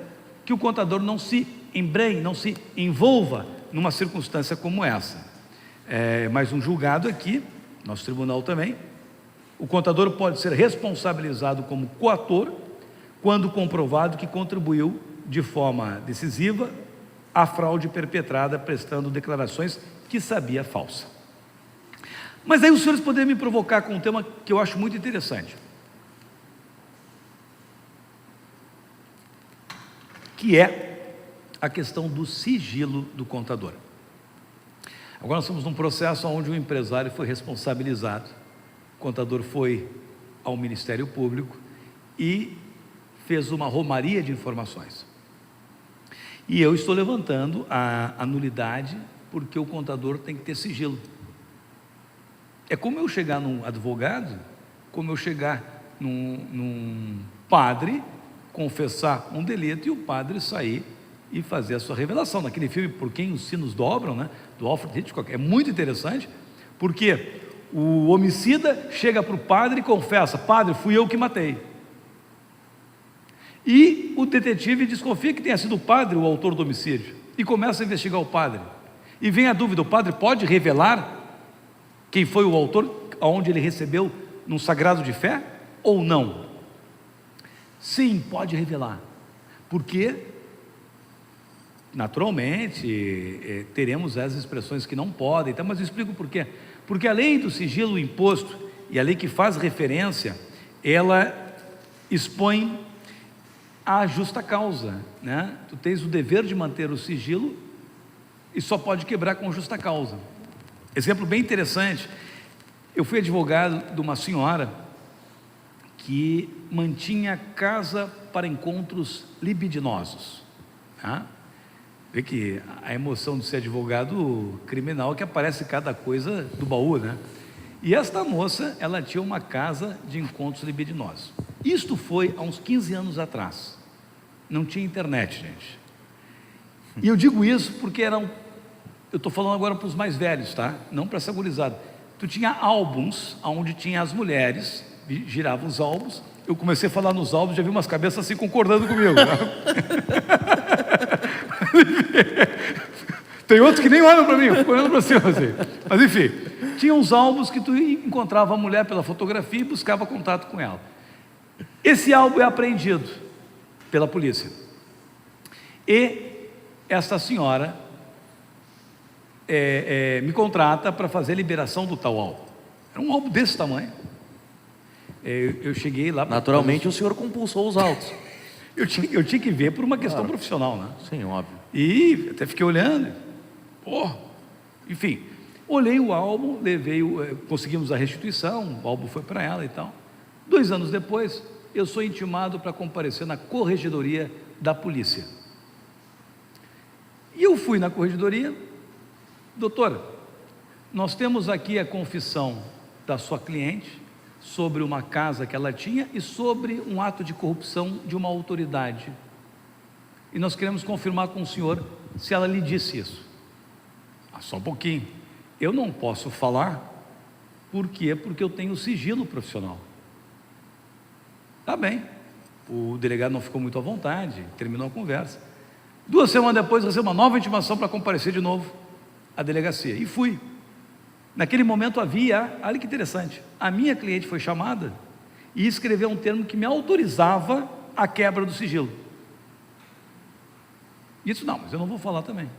que o contador não se embrenhe, não se envolva numa circunstância como essa. Mais um julgado aqui, nosso tribunal também: o contador pode ser responsabilizado como coator quando comprovado que contribuiu de forma decisiva à fraude perpetrada, prestando declarações que sabia falsa. Mas aí os senhores poderiam me provocar com um tema que eu acho muito interessante, que é a questão do sigilo do contador. Agora nós estamos num processo onde o empresário foi responsabilizado, o contador foi ao Ministério Público e fez uma romaria de informações. E eu estou levantando a nulidade, porque o contador tem que ter sigilo. É como eu chegar num advogado, como eu chegar num padre, confessar um delito e o padre sair e fazer a sua revelação. Naquele filme Por Quem os Sinos Dobram, né, do Alfred Hitchcock, é muito interessante, porque o homicida chega para o padre e confessa: padre, fui eu que matei. E o detetive desconfia que tenha sido o padre o autor do homicídio e começa a investigar o padre. E vem a dúvida: o padre pode revelar quem foi o autor, aonde ele recebeu num sagrado de fé, ou não? Sim, pode revelar, porque naturalmente teremos as expressões que não podem, então, mas eu explico por quê. Porque a lei do sigilo imposto e a lei que faz referência, ela expõe a justa causa, né? Tu tens o dever de manter o sigilo e só pode quebrar com justa causa. Exemplo bem interessante: eu fui advogado de uma senhora que mantinha casa para encontros libidinosos. Vê que a emoção de ser advogado criminal é que aparece cada coisa do baú, né? E esta moça, ela tinha uma casa de encontros libidinosos. Isto foi há uns 15 anos atrás. Não tinha internet, gente. E eu digo isso porque eu estou falando agora para os mais velhos, tá? Não para essa gurizada. Tu tinha álbuns onde tinha as mulheres, giravam os álbuns. Eu comecei a falar nos álbuns, já vi umas cabeças assim concordando comigo, né? Tem outros que nem olham para mim, ficam olhando para cima assim. Mas enfim, tinha uns álbuns que tu encontrava a mulher pela fotografia e buscava contato com ela. Esse álbum é apreendido pela polícia. E esta senhora me contrata para fazer a liberação do tal álbum. Era um álbum desse tamanho. Eu cheguei lá... Naturalmente o senhor compulsou os autos. Eu tinha que ver por uma questão profissional, né? Sim, óbvio. E até fiquei olhando. Enfim, olhei o álbum, conseguimos a restituição, o álbum foi para ela e tal. 2 anos depois, eu sou intimado para comparecer na corregedoria da polícia. E eu fui na corregedoria: doutora, nós temos aqui a confissão da sua cliente sobre uma casa que ela tinha e sobre um ato de corrupção de uma autoridade. E nós queremos confirmar com o senhor se ela lhe disse isso. Só um pouquinho. Eu não posso falar. Por quê? Porque eu tenho sigilo profissional. Tá bem. O delegado não ficou muito à vontade, terminou a conversa. 2 semanas depois, recebeu uma nova intimação para comparecer de novo à delegacia. E fui. Naquele momento havia, olha que interessante, a minha cliente foi chamada e escreveu um termo que me autorizava a quebra do sigilo. Isso não, mas eu não vou falar também.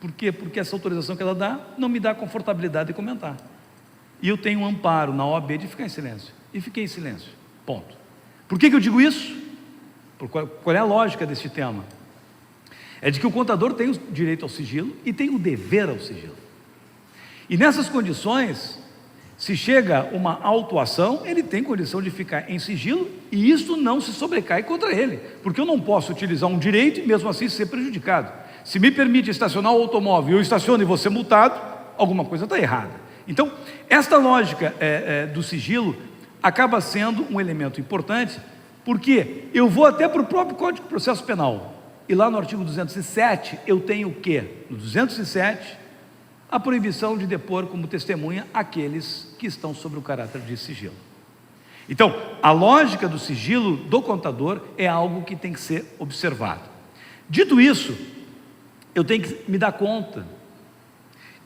Por quê? Porque essa autorização que ela dá não me dá confortabilidade de comentar. E eu tenho um amparo na OAB de ficar em silêncio. E fiquei em silêncio. Ponto. Por que eu digo isso? Qual é a lógica desse tema? É de que o contador tem o direito ao sigilo e tem o dever ao sigilo. E nessas condições, se chega uma autuação, ele tem condição de ficar em sigilo e isso não se sobrecai contra ele, porque eu não posso utilizar um direito e mesmo assim ser prejudicado. Se me permite estacionar o automóvel e eu estaciono e vou ser multado, alguma coisa está errada. Então, esta lógica do sigilo acaba sendo um elemento importante, porque eu vou até para o próprio Código de Processo Penal, e lá no artigo 207, eu tenho o quê? No 207, a proibição de depor como testemunha aqueles que estão sobre o caráter de sigilo. Então, a lógica do sigilo do contador é algo que tem que ser observado. Dito isso, eu tenho que me dar conta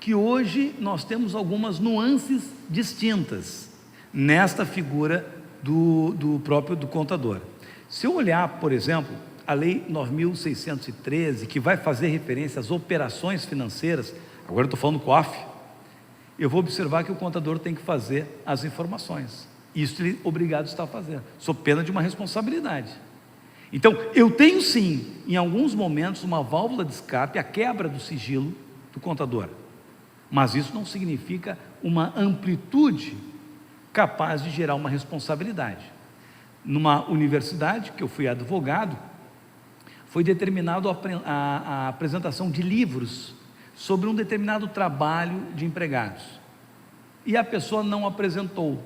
que hoje nós temos algumas nuances distintas nesta figura do próprio contador. Se eu olhar, por exemplo, a Lei 9.613, que vai fazer referência às operações financeiras, agora eu estou falando COAF, eu vou observar que o contador tem que fazer as informações. Isso ele é obrigado a estar fazendo, sob pena de uma responsabilidade. Então, eu tenho sim, em alguns momentos, uma válvula de escape, a quebra do sigilo do contador. Mas isso não significa uma amplitude capaz de gerar uma responsabilidade. Numa universidade, que eu fui advogado, foi determinado a apresentação de livros sobre um determinado trabalho de empregados. E a pessoa não apresentou.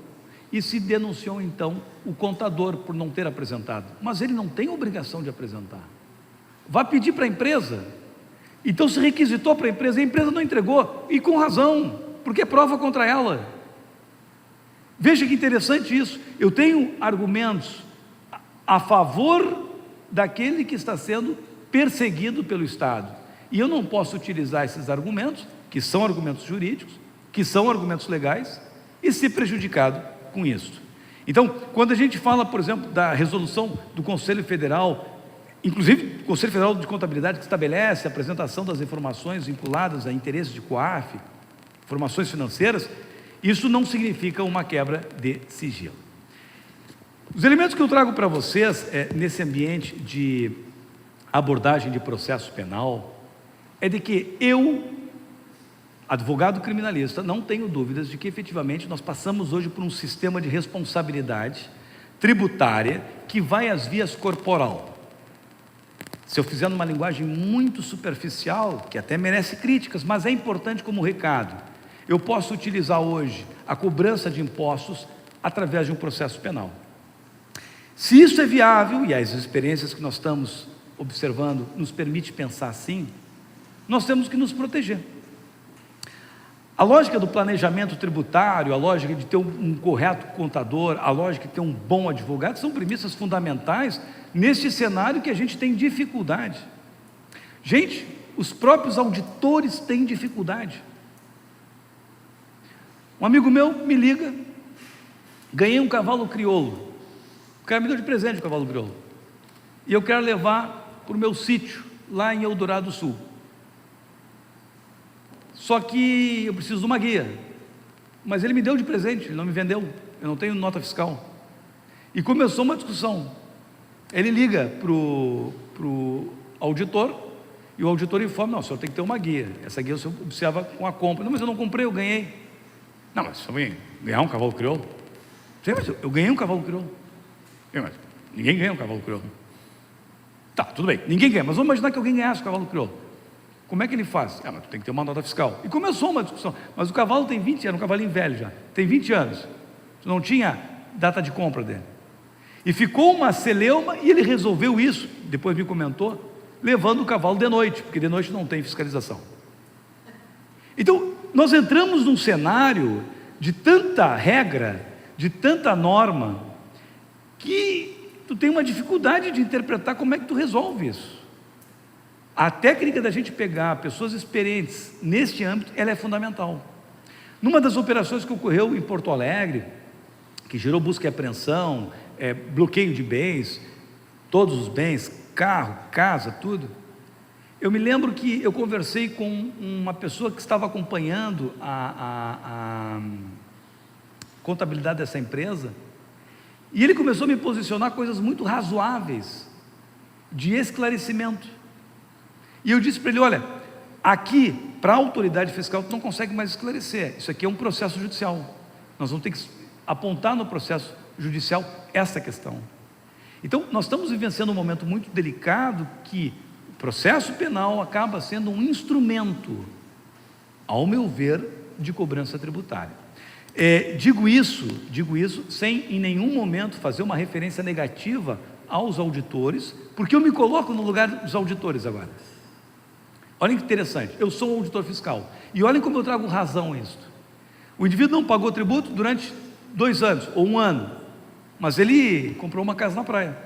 E se denunciou então o contador por não ter apresentado. Mas ele não tem obrigação de apresentar. Vai pedir para a empresa. Então se requisitou para a empresa não entregou. E com razão, porque é prova contra ela. Veja que interessante isso. Eu tenho argumentos a favor daquele que está sendo perseguido pelo Estado. E eu não posso utilizar esses argumentos, que são argumentos jurídicos, que são argumentos legais, e ser prejudicado com isso. Então, quando a gente fala, por exemplo, da resolução do Conselho Federal, inclusive o Conselho Federal de Contabilidade, que estabelece a apresentação das informações vinculadas a interesses de COAF, informações financeiras, isso não significa uma quebra de sigilo. Os elementos que eu trago para vocês nesse ambiente de abordagem de processo penal é de que eu, advogado criminalista, não tenho dúvidas de que efetivamente nós passamos hoje por um sistema de responsabilidade tributária que vai às vias corporal. Se eu fizer numa linguagem muito superficial, que até merece críticas, mas é importante como recado, eu posso utilizar hoje a cobrança de impostos através de um processo penal. Se isso é viável, e as experiências que nós estamos observando nos permite pensar assim, nós temos que nos proteger. A lógica do planejamento tributário, a lógica de ter um correto contador, a lógica de ter um bom advogado, são premissas fundamentais neste cenário que a gente tem dificuldade. Gente, os próprios auditores têm dificuldade. Um amigo meu me liga, ganhei um cavalo crioulo. O cara me deu de presente o cavalo crioulo. E eu quero levar para o meu sítio, lá em Eldorado do Sul. Só que eu preciso de uma guia. Mas ele me deu de presente, ele não me vendeu. Eu não tenho nota fiscal. E começou uma discussão. Ele liga para o auditor, e o auditor informa: não, o senhor tem que ter uma guia. Essa guia o senhor observa com a compra. Não, mas eu não comprei, eu ganhei. Não, mas só ganhar um cavalo crioulo? Sim, mas eu ganhei um cavalo crioulo. Mas ninguém ganha um cavalo crioulo. Tá, tudo bem, ninguém ganha, mas vamos imaginar que alguém ganhasse o cavalo crioulo. Como é que ele faz? Mas tu tem que ter uma nota fiscal. E começou uma discussão. Mas o cavalo tem 20 anos, um cavalinho velho já, tem 20 anos. Não tinha data de compra dele. E ficou uma celeuma e ele resolveu isso, depois me comentou, levando o cavalo de noite, porque de noite não tem fiscalização. Então, nós entramos num cenário de tanta regra, de tanta norma, que tu tem uma dificuldade de interpretar como é que tu resolve isso. A técnica da gente pegar pessoas experientes neste âmbito, ela é fundamental. Numa das operações que ocorreu em Porto Alegre, que gerou busca e apreensão, bloqueio de bens, todos os bens, carro, casa, tudo, eu me lembro que eu conversei com uma pessoa que estava acompanhando a contabilidade dessa empresa, e ele começou a me posicionar coisas muito razoáveis, de esclarecimento. E eu disse para ele: olha, aqui, para a autoridade fiscal, tu não consegue mais esclarecer, isso aqui é um processo judicial, nós vamos ter que apontar no processo judicial essa questão. Então, nós estamos vivenciando um momento muito delicado, que o processo penal acaba sendo um instrumento, ao meu ver, de cobrança tributária. Digo isso sem em nenhum momento fazer uma referência negativa aos auditores, porque eu me coloco no lugar dos auditores agora. Olhem que interessante, eu sou um auditor fiscal, e olhem como eu trago razão a isso. O indivíduo não pagou tributo durante 2 anos, ou 1 ano, mas ele comprou uma casa na praia.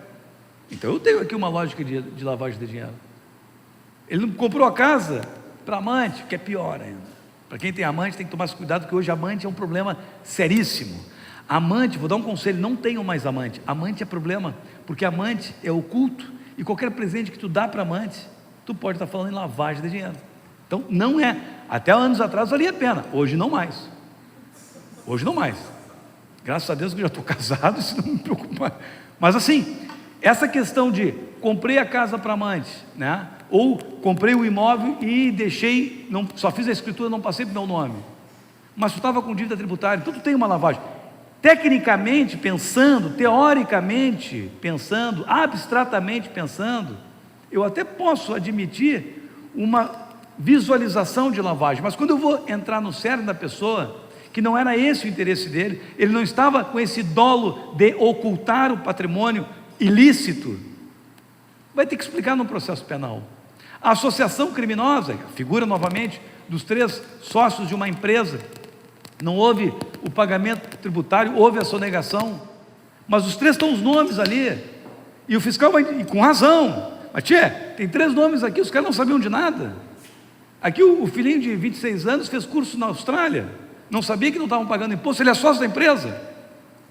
Então eu tenho aqui uma lógica de lavagem de dinheiro. Ele não comprou a casa para amante, que é pior ainda. Para quem tem amante, tem que tomar cuidado, porque hoje amante é um problema seríssimo. Amante, vou dar um conselho: não tenham mais amante. Amante é problema, porque amante é oculto, e qualquer presente que tu dá para amante, tu pode estar falando em lavagem de dinheiro. Então não é. Até anos atrás valia a pena, hoje não mais. Hoje não mais. Graças a Deus que eu já estou casado, isso não me preocupa. Mas assim, essa questão de comprei a casa para amante, né? Ou comprei o imóvel e deixei, só fiz a escritura, não passei para o meu nome, mas tu estava com dívida tributária, então tu tem uma lavagem. Tecnicamente pensando, teoricamente pensando, abstratamente pensando, eu até posso admitir uma visualização de lavagem, mas quando eu vou entrar no cerne da pessoa, que não era esse o interesse dele, ele não estava com esse dolo de ocultar o patrimônio ilícito, vai ter que explicar no processo penal. A associação criminosa, a figura novamente dos 3 sócios de uma empresa, não houve o pagamento tributário, houve a sonegação, mas os 3 estão os nomes ali, e o fiscal vai, e com razão, mas tem 3 nomes aqui, os caras não sabiam de nada. Aqui o filhinho de 26 anos fez curso na Austrália, não sabia que não estavam pagando imposto, ele é sócio da empresa,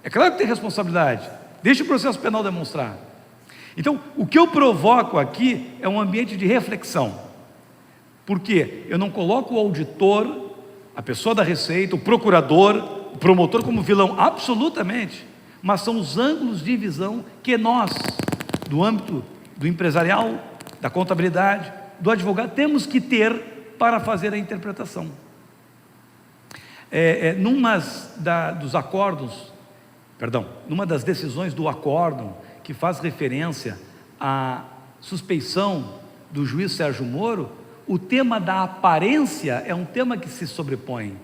é claro que tem responsabilidade, deixa o processo penal demonstrar. Então, o que eu provoco aqui é um ambiente de reflexão, porque eu não coloco o auditor, a pessoa da Receita, o procurador, o promotor como vilão, absolutamente, mas são os ângulos de visão que nós, do âmbito do empresarial, da contabilidade, do advogado, temos que ter para fazer a interpretação. Numa das decisões do acórdão, que faz referência à suspeição do juiz Sérgio Moro, o tema da aparência é um tema que se sobrepõe.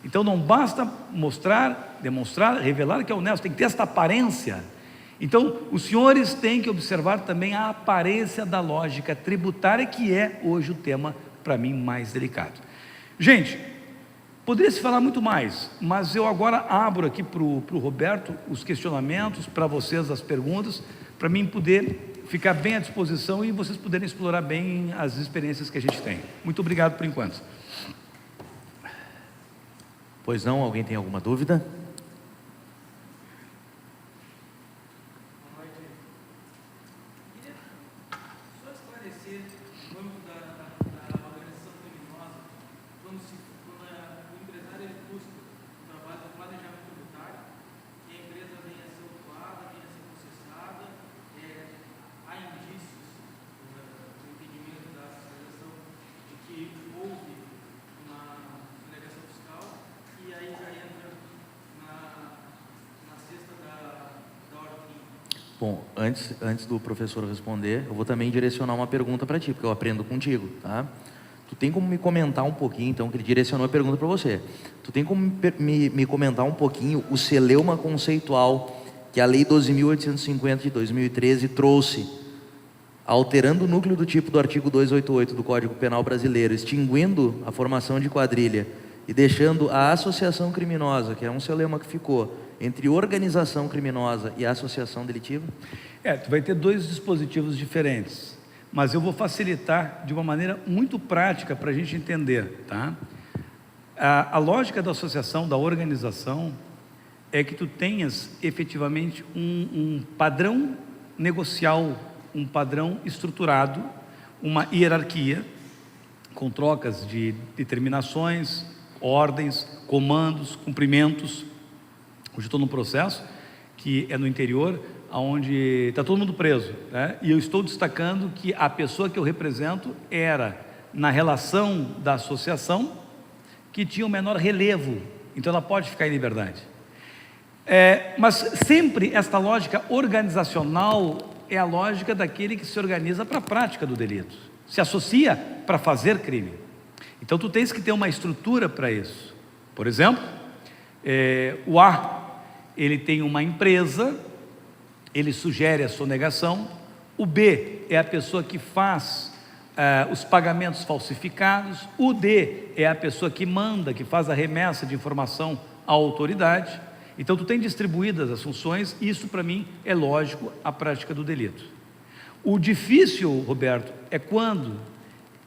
Então não basta mostrar, demonstrar, revelar que é honesto, tem que ter esta aparência. Então os senhores têm que observar também a aparência da lógica tributária, que é hoje o tema, para mim, mais delicado. Gente, poderia se falar muito mais, mas eu agora abro aqui para o Roberto os questionamentos, para vocês as perguntas, para mim poder ficar bem à disposição e vocês poderem explorar bem as experiências que a gente tem. Muito obrigado por enquanto. Pois não, alguém tem alguma dúvida? Bom, antes do professor responder, eu vou também direcionar uma pergunta para ti, porque eu aprendo contigo, tá? Tu tem como me comentar um pouquinho, então, que ele direcionou a pergunta para você. Tu tem como me comentar um pouquinho o celeuma conceitual que a Lei 12.850 de 2013 trouxe alterando o núcleo do tipo do artigo 288 do Código Penal Brasileiro, extinguindo a formação de quadrilha e deixando a associação criminosa, que é um lema que ficou, entre organização criminosa e associação delitiva? Tu vai ter dois dispositivos diferentes, mas eu vou facilitar de uma maneira muito prática para a gente entender, tá? A lógica da associação, da organização, é que tu tenhas efetivamente um padrão negocial, um padrão estruturado, uma hierarquia, com trocas de determinações, ordens, comandos, cumprimentos. Hoje estou num processo que é no interior, onde está todo mundo preso, né? E eu estou destacando que a pessoa que eu represento era, na relação da associação, que tinha o menor relevo, então ela pode ficar em liberdade. Mas sempre esta lógica organizacional é a lógica daquele que se organiza para a prática do delito, se associa para fazer crime. Então tu tens que ter uma estrutura para isso. Por exemplo, o A, ele tem uma empresa, ele sugere a sonegação. O B é a pessoa que faz os pagamentos falsificados. O D é a pessoa que manda, que faz a remessa de informação à autoridade. Então tu tem distribuídas as funções, e isso para mim é lógico a prática do delito. O difícil, Roberto, é quando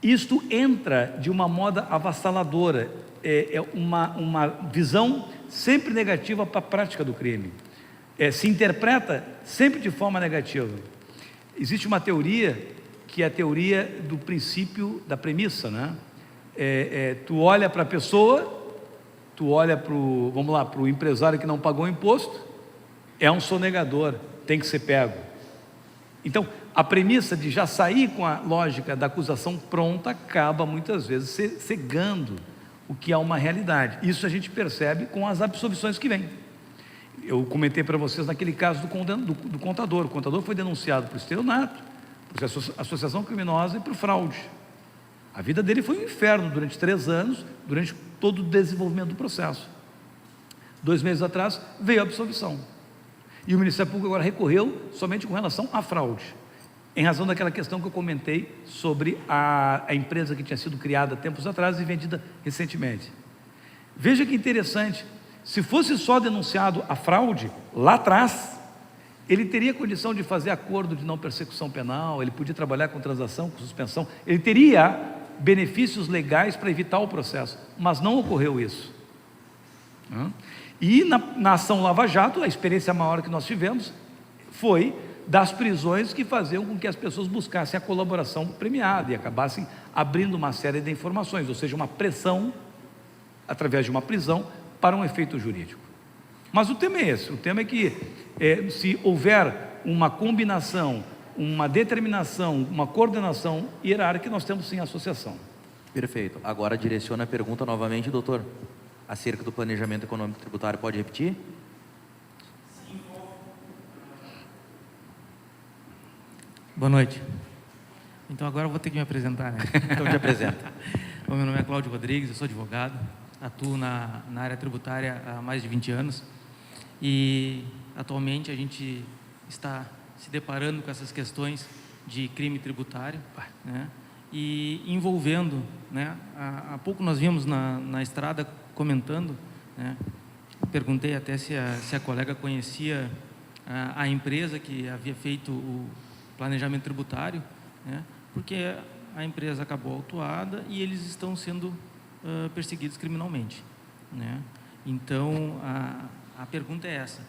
isto entra de uma moda avassaladora, é uma visão sempre negativa para a prática do crime, se interpreta sempre de forma negativa. Existe uma teoria que é a teoria do princípio da premissa, né? Tu olha para a pessoa, tu olha para o empresário que não pagou o imposto, é um sonegador, tem que ser pego. Então, a premissa de já sair com a lógica da acusação pronta acaba muitas vezes cegando o que é uma realidade. Isso a gente percebe com as absolvições que vêm. Eu comentei para vocês naquele caso do contador. O contador foi denunciado por estelionato, por associação criminosa e por fraude. A vida dele foi um inferno durante 3 anos, durante todo o desenvolvimento do processo. 2 meses atrás veio a absolvição. E o Ministério Público agora recorreu somente com relação à fraude, em razão daquela questão que eu comentei sobre a empresa que tinha sido criada tempos atrás e vendida recentemente. Veja que interessante, se fosse só denunciado a fraude lá atrás, ele teria condição de fazer acordo de não persecução penal, ele podia trabalhar com transação, com suspensão, ele teria benefícios legais para evitar o processo, mas não ocorreu isso. E na ação Lava Jato, a experiência maior que nós tivemos foi das prisões que faziam com que as pessoas buscassem a colaboração premiada e acabassem abrindo uma série de informações, ou seja, uma pressão através de uma prisão para um efeito jurídico. Mas o tema é esse, o tema é que se houver uma combinação, uma determinação, uma coordenação hierárquica, nós temos sim associação. Perfeito. Agora direciona a pergunta novamente, doutor, acerca do planejamento econômico tributário. Pode repetir? Boa noite. Então agora eu vou ter que me apresentar, né? Então te apresenta. Bom, meu nome é Cláudio Rodrigues, eu sou advogado, atuo na área tributária há mais de 20 anos e atualmente a gente está se deparando com essas questões de crime tributário, né? E envolvendo, né? Há pouco nós vimos na estrada comentando, né? Perguntei até se a colega conhecia a empresa que havia feito o planejamento tributário, né? Porque a empresa acabou autuada e eles estão sendo perseguidos criminalmente, né? Então a pergunta é essa: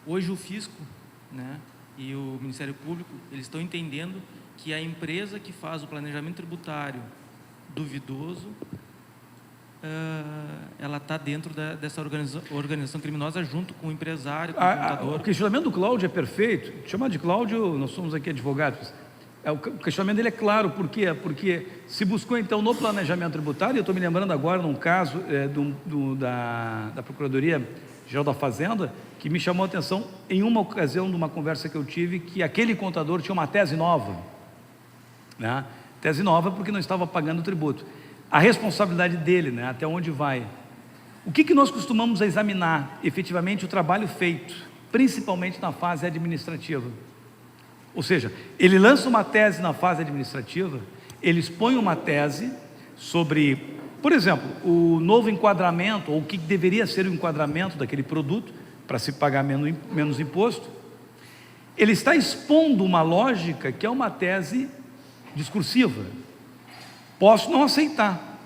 hoje o fisco, né, e o Ministério Público, eles estão entendendo que a empresa que faz o planejamento tributário duvidoso, ela está dentro dessa organização criminosa junto com o empresário, com o contador. O questionamento do Cláudio é perfeito. Chamar de Cláudio, nós somos aqui advogados. O questionamento dele é claro, por quê? Porque se buscou então no planejamento tributário, eu estou me lembrando agora num caso da Procuradoria-Geral da Fazenda, que me chamou a atenção em uma ocasião de uma conversa que eu tive, que aquele contador tinha uma tese nova, né? Tese nova porque não estava pagando o tributo. A responsabilidade dele, né? Até onde vai? O que nós costumamos examinar? Efetivamente o trabalho feito, principalmente na fase administrativa. Ou seja, ele lança uma tese na fase administrativa, ele expõe uma tese sobre, por exemplo, o novo enquadramento, ou o que deveria ser o enquadramento daquele produto, para se pagar menos imposto. Ele está expondo uma lógica que é uma tese discursiva. Posso não aceitar.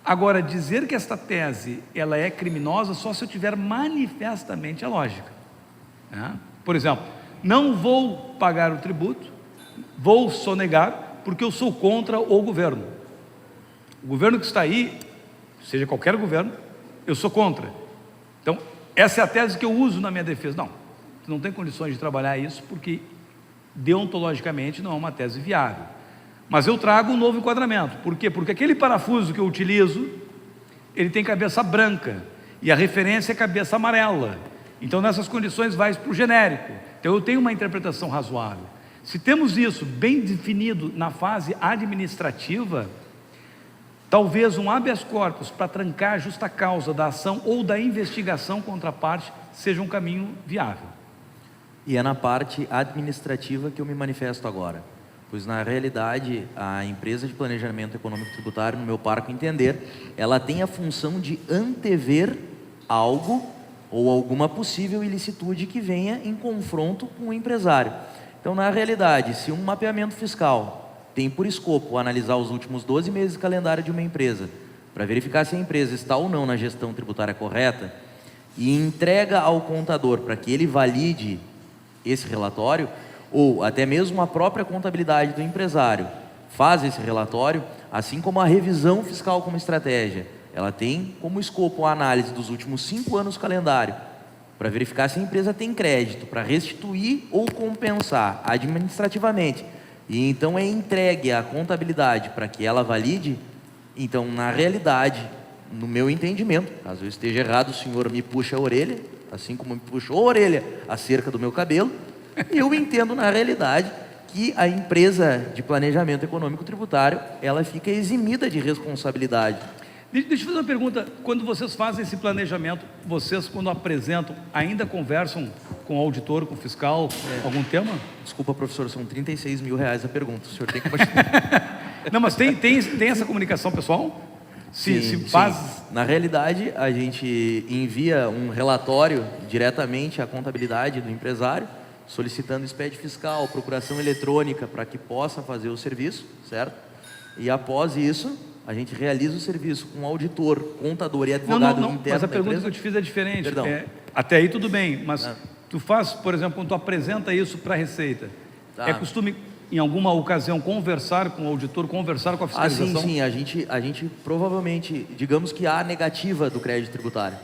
Agora, dizer que esta tese ela é criminosa só se eu tiver manifestamente a lógica, né? Por exemplo, não vou pagar o tributo, vou sonegar, porque eu sou contra o governo. O governo que está aí, seja qualquer governo, eu sou contra. Então, essa é a tese que eu uso na minha defesa. Não, você não tem condições de trabalhar isso, porque deontologicamente não é uma tese viável. Mas eu trago um novo enquadramento. Por quê? Porque aquele parafuso que eu utilizo, ele tem cabeça branca, e a referência é cabeça amarela. Então, nessas condições, vai para o genérico. Então, eu tenho uma interpretação razoável. Se temos isso bem definido na fase administrativa, talvez um habeas corpus para trancar a justa causa da ação ou da investigação contra a parte seja um caminho viável. E é na parte administrativa que eu me manifesto agora, pois na realidade a empresa de planejamento econômico tributário, no meu parco entender, ela tem a função de antever algo ou alguma possível ilicitude que venha em confronto com o empresário. Então, na realidade, se um mapeamento fiscal tem por escopo analisar os últimos 12 meses de calendário de uma empresa, para verificar se a empresa está ou não na gestão tributária correta, e entrega ao contador para que ele valide esse relatório, ou até mesmo a própria contabilidade do empresário faz esse relatório, assim como a revisão fiscal como estratégia, ela tem como escopo a análise dos últimos 5 anos do calendário, para verificar se a empresa tem crédito para restituir ou compensar administrativamente, e então é entregue à contabilidade para que ela valide. Então, na realidade, no meu entendimento, caso eu esteja errado, o senhor me puxa a orelha, assim como me puxou a orelha acerca do meu cabelo, e eu entendo na realidade que a empresa de planejamento econômico tributário, ela fica eximida de responsabilidade. Deixa eu fazer uma pergunta. Quando vocês fazem esse planejamento, vocês, quando apresentam, ainda conversam com o auditor, com o fiscal, algum tema? Desculpa, professor, são R$36 mil a pergunta. O senhor tem como... Não, mas tem essa comunicação pessoal? Sim. Na realidade, a gente envia um relatório diretamente à contabilidade do empresário, solicitando expede fiscal, procuração eletrônica para que possa fazer o serviço, certo? E após isso, a gente realiza o serviço com auditor, contador e advogado interno. Mas a pergunta que eu te fiz é diferente. Perdão. Até aí tudo bem, mas tu faz, por exemplo, quando tu apresenta isso para a Receita, é costume, em alguma ocasião, conversar com o auditor, conversar com a fiscalização? Sim. A gente provavelmente, digamos que há a negativa do crédito tributário,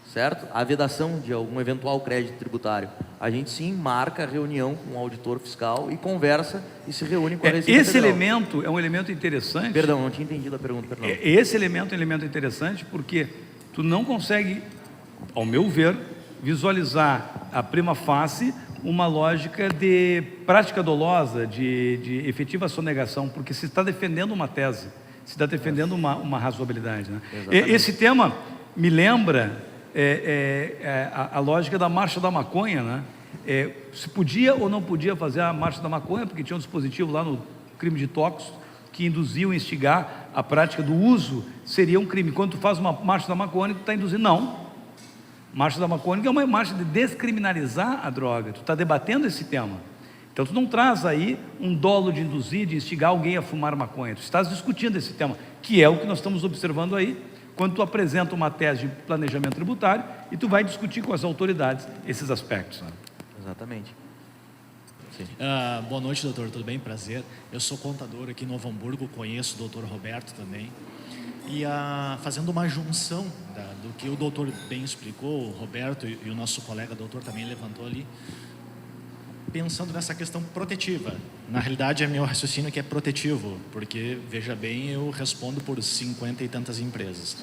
certo? A vedação de algum eventual crédito tributário. A gente sim marca a reunião com o auditor fiscal e conversa e se reúne com a Receita Esse Federal. elemento é um elemento interessante. Perdão, não tinha entendido a pergunta, perdão. Esse elemento é um elemento interessante porque tu não consegue, ao meu ver, visualizar a prima facie uma lógica de prática dolosa, de efetiva sonegação, porque se está defendendo uma tese, se está defendendo uma razoabilidade, né? Esse tema me lembra a lógica da marcha da maconha, né? Se podia ou não podia fazer a marcha da maconha, porque tinha um dispositivo lá no crime de tóxicos que induzia ou instigar a prática do uso, seria um crime. Quando tu faz uma marcha da maconha, tu está induzindo. Não. Marcha da maconha é uma marcha de descriminalizar a droga. Tu está debatendo esse tema. Então tu não traz aí um dolo de induzir, de instigar alguém a fumar maconha. Tu estás discutindo esse tema, que é o que nós estamos observando aí, quando tu apresenta uma tese de planejamento tributário e tu vai discutir com as autoridades esses aspectos, né? Exatamente. Boa noite, doutor, tudo bem? Prazer. Eu sou contador aqui em Novo Hamburgo, conheço o doutor Roberto também. E fazendo uma junção do que o doutor bem explicou, o Roberto e o nosso colega doutor também levantou ali, pensando nessa questão protetiva. Na realidade, é meu raciocínio que é protetivo, porque, veja bem, eu respondo por 50 e tantas empresas.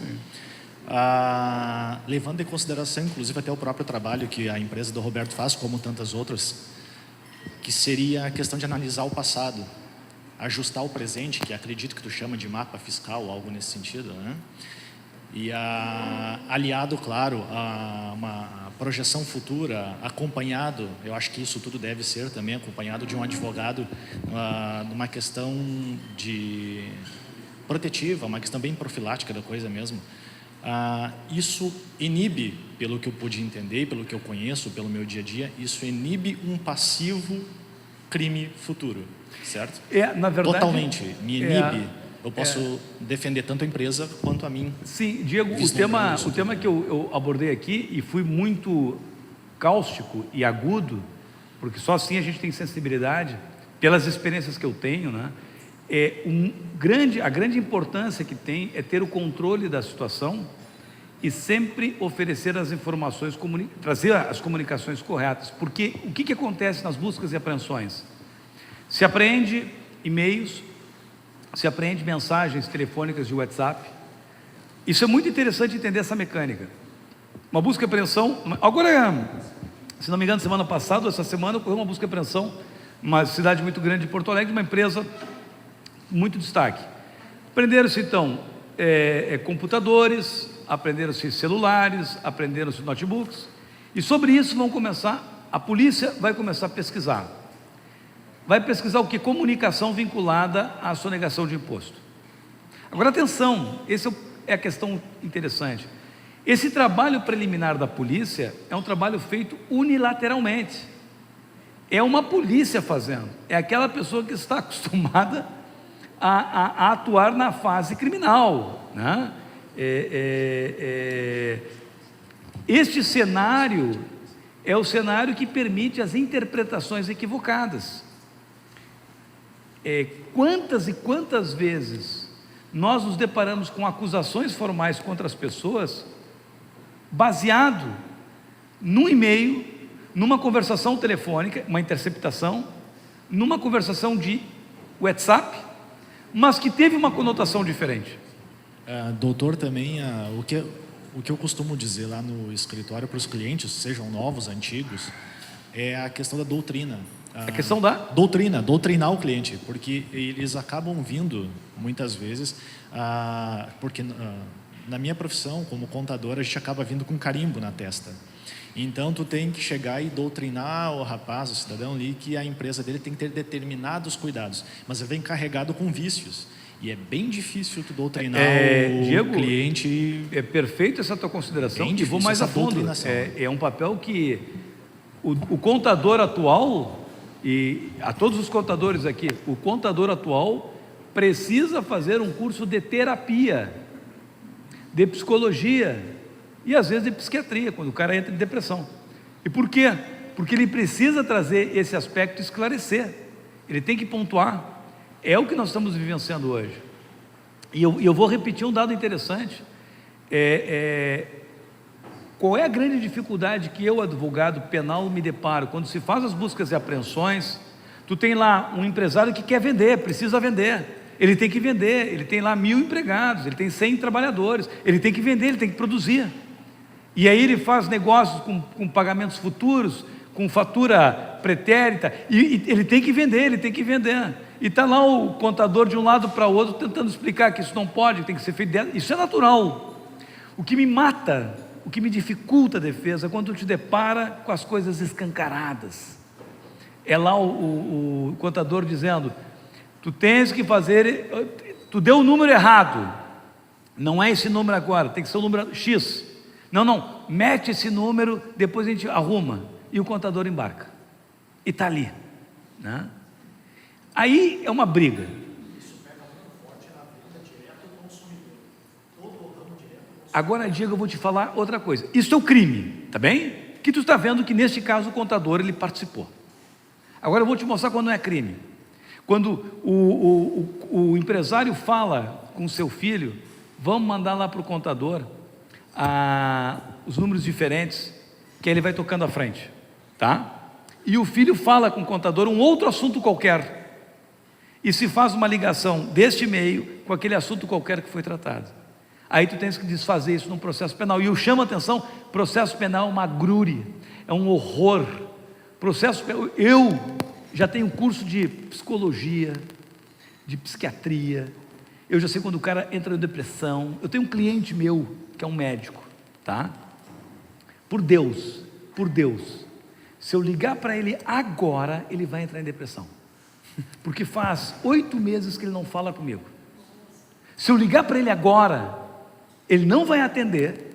Levando em consideração, inclusive, até o próprio trabalho que a empresa do Roberto faz, como tantas outras, que seria a questão de analisar o passado, ajustar o presente, que acredito que tu chama de mapa fiscal, algo nesse sentido, né? E aliado, claro, a uma projeção futura, acompanhado, eu acho que isso tudo deve ser também acompanhado de um advogado, numa questão de protetiva, uma questão bem profilática da coisa mesmo. Isso inibe, pelo que eu pude entender, pelo que eu conheço, pelo meu dia a dia, isso inibe um passivo crime futuro, certo? Na verdade, totalmente, me inibe. Eu posso defender tanto a empresa quanto a mim. Sim, Diego, o tema que eu abordei aqui, e fui muito cáustico e agudo, porque só assim a gente tem sensibilidade, pelas experiências que eu tenho, né? A grande importância que tem é ter o controle da situação e sempre oferecer as informações, trazer as comunicações corretas, porque o que acontece nas buscas e apreensões? Se apreende e-mails, se apreende mensagens telefônicas de WhatsApp. Isso é muito interessante entender essa mecânica. Uma busca e apreensão, agora, se não me engano, semana passada ou essa semana, ocorreu uma busca e apreensão numa cidade muito grande de Porto Alegre, uma empresa muito destaque. Aprenderam-se então computadores, aprenderam-se celulares, aprenderam-se notebooks, e sobre isso a polícia vai começar a pesquisar. Vai pesquisar o que? Comunicação vinculada à sonegação de imposto. Agora atenção, essa é a questão interessante. Esse trabalho preliminar da polícia é um trabalho feito unilateralmente. É uma polícia fazendo, é aquela pessoa que está acostumada a atuar na fase criminal, né? Este cenário é o cenário que permite as interpretações equivocadas. Quantas e quantas vezes nós nos deparamos com acusações formais contra as pessoas baseado num e-mail, numa conversação telefônica, uma interceptação, numa conversação de WhatsApp, mas que teve uma conotação diferente. Doutor, também o que eu costumo dizer lá no escritório para os clientes, sejam novos, antigos, é a questão da doutrina. A questão da? Doutrinar o cliente, porque eles acabam vindo, muitas vezes, porque na minha profissão, como contador, a gente acaba vindo com carimbo na testa. Então, tu tem que chegar e doutrinar o rapaz, o cidadão ali, que a empresa dele tem que ter determinados cuidados, mas ele vem carregado com vícios. E é bem difícil tu doutrinar o Diego, cliente. É perfeito essa tua consideração, e vou mais a fundo. É um papel que o contador atual, e a todos os contadores aqui, o contador atual precisa fazer um curso de terapia, de psicologia e às vezes de psiquiatria, quando o cara entra em depressão. E por quê? Porque ele precisa trazer esse aspecto e esclarecer, ele tem que pontuar. É o que nós estamos vivenciando hoje. E eu vou repetir um dado interessante. Qual é a grande dificuldade que eu, advogado penal, me deparo? Quando se faz as buscas e apreensões, tu tem lá um empresário que quer vender, precisa vender. Ele tem que vender, ele tem lá 1000 empregados, ele tem 100 trabalhadores, ele tem que vender, ele tem que produzir. E aí ele faz negócios com pagamentos futuros, com fatura pretérita, e ele tem que vender, ele tem que vender. E está lá o contador de um lado para o outro tentando explicar que isso não pode, tem que ser feito. Isso é natural. O que me mata, o que me dificulta a defesa é quando tu te depara com as coisas escancaradas. É lá o contador dizendo: tu tens que fazer, tu deu o número errado, não é esse número agora, tem que ser o número X. Não, mete esse número, depois a gente arruma. E o contador embarca. E está ali, né? Aí é uma briga. Agora, Diego, eu vou te falar outra coisa. Isso é o crime, tá bem? Que tu está vendo que neste caso o contador ele participou. Agora eu vou te mostrar quando não é crime. Quando o empresário fala com seu filho: vamos mandar lá para o contador os números diferentes, que aí ele vai tocando à frente, tá? E o filho fala com o contador um outro assunto qualquer, e se faz uma ligação deste e-mail com aquele assunto qualquer que foi tratado. Aí tu tens que desfazer isso num processo penal. E eu chamo a atenção: processo penal é uma agrúria, é um horror. Processo penal, eu já tenho curso de psicologia, de psiquiatria, Eu já sei quando o cara entra em depressão. Eu tenho um cliente meu que é um médico, tá? Por Deus, se eu ligar para ele agora, ele vai entrar em depressão, porque faz 8 meses que ele não fala comigo. Se eu ligar para ele agora, ele não vai atender,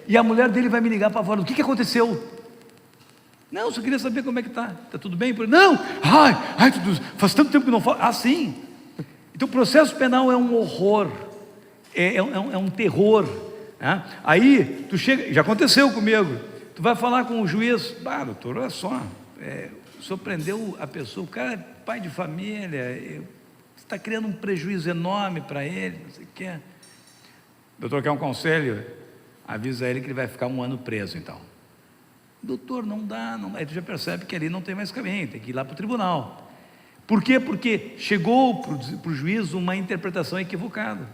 e a mulher dele vai me ligar para fora. O que aconteceu? Não, só queria saber como é que está tudo bem? Não, faz tanto tempo que não falo. Ah, sim. Então o processo penal é um horror, é um terror, né? Aí tu chega, já aconteceu comigo, tu vai falar com o juiz, doutor, olha só, o senhor prendeu a pessoa, o cara é pai de família, você está criando um prejuízo enorme para ele, não sei o que. Doutor, quer um conselho? Avisa ele que ele vai ficar 1 ano preso, então. Doutor, não dá, aí tu já percebe que ali não tem mais caminho, tem que ir lá para o tribunal. Por quê? Porque chegou para o juiz uma interpretação equivocada.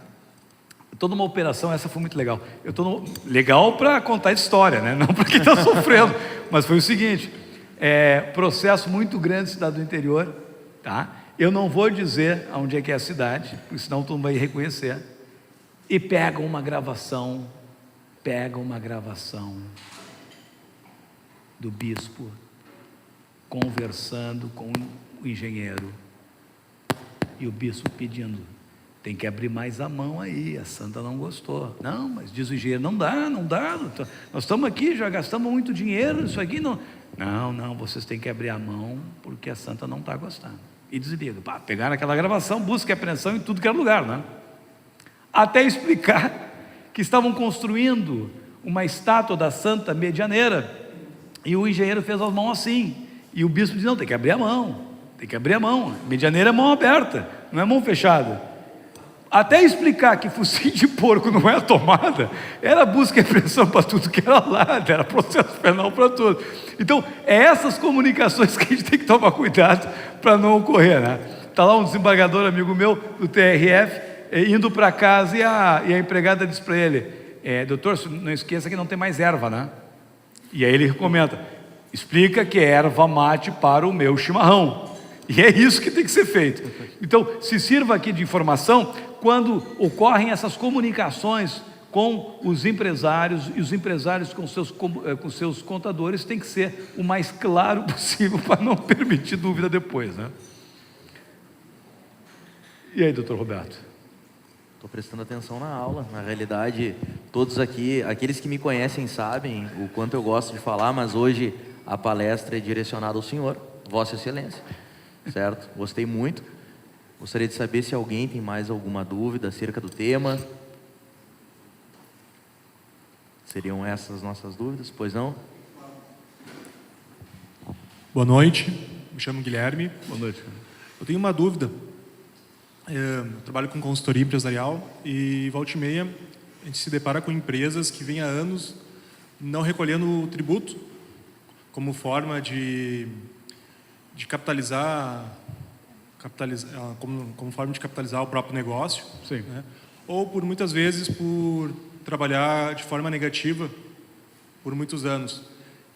Eu estou numa operação, essa foi muito legal. Eu estou legal para contar a história, né? Não para quem está sofrendo. Mas foi o seguinte: processo muito grande, cidade do interior, tá? Eu não vou dizer onde é que é a cidade, porque senão tu não vai reconhecer. E pega uma gravação do bispo conversando com o engenheiro, e o bispo pedindo: tem que abrir mais a mão aí, a santa não gostou. Não, mas diz o engenheiro: não dá, nós estamos aqui, já gastamos muito dinheiro, isso aqui não, vocês têm que abrir a mão, porque a santa não está gostando. E desliga. Pegaram aquela gravação, busca e apreensão em tudo que era lugar, né? Até explicar que estavam construindo uma estátua da Santa Medianeira, e o engenheiro fez as mãos assim, e o bispo disse: não, tem que abrir a mão, medianeira é mão aberta, não é mão fechada. Até explicar que focinho de porco não é a tomada, era busca e apreensão para tudo que era lado, era processo penal para tudo. Então, essas comunicações que a gente tem que tomar cuidado para não ocorrer, né? Está lá um desembargador amigo meu do TRF, indo para casa, e a empregada diz para ele: doutor, não esqueça que não tem mais erva, né? E aí ele comenta: explica que é erva mate para o meu chimarrão. E é isso que tem que ser feito. Então, se sirva aqui de informação quando ocorrem essas comunicações com os empresários, e os empresários com seus contadores, tem que ser o mais claro possível para não permitir dúvida depois, né? E aí, doutor Roberto? Estou prestando atenção na aula. Na realidade, todos aqui, aqueles que me conhecem sabem o quanto eu gosto de falar, mas hoje a palestra é direcionada ao senhor, Vossa Excelência, certo? Gostei muito. Gostaria de saber se alguém tem mais alguma dúvida acerca do tema. Seriam essas nossas dúvidas, pois não? Boa noite, me chamo Guilherme. Boa noite. Eu tenho uma dúvida. Eu trabalho com consultoria empresarial e, volta e meia, a gente se depara com empresas que vêm há anos não recolhendo o tributo como forma de capitalizar como forma de capitalizar o próprio negócio. Sim. Né? Ou, muitas vezes, por trabalhar de forma negativa por muitos anos.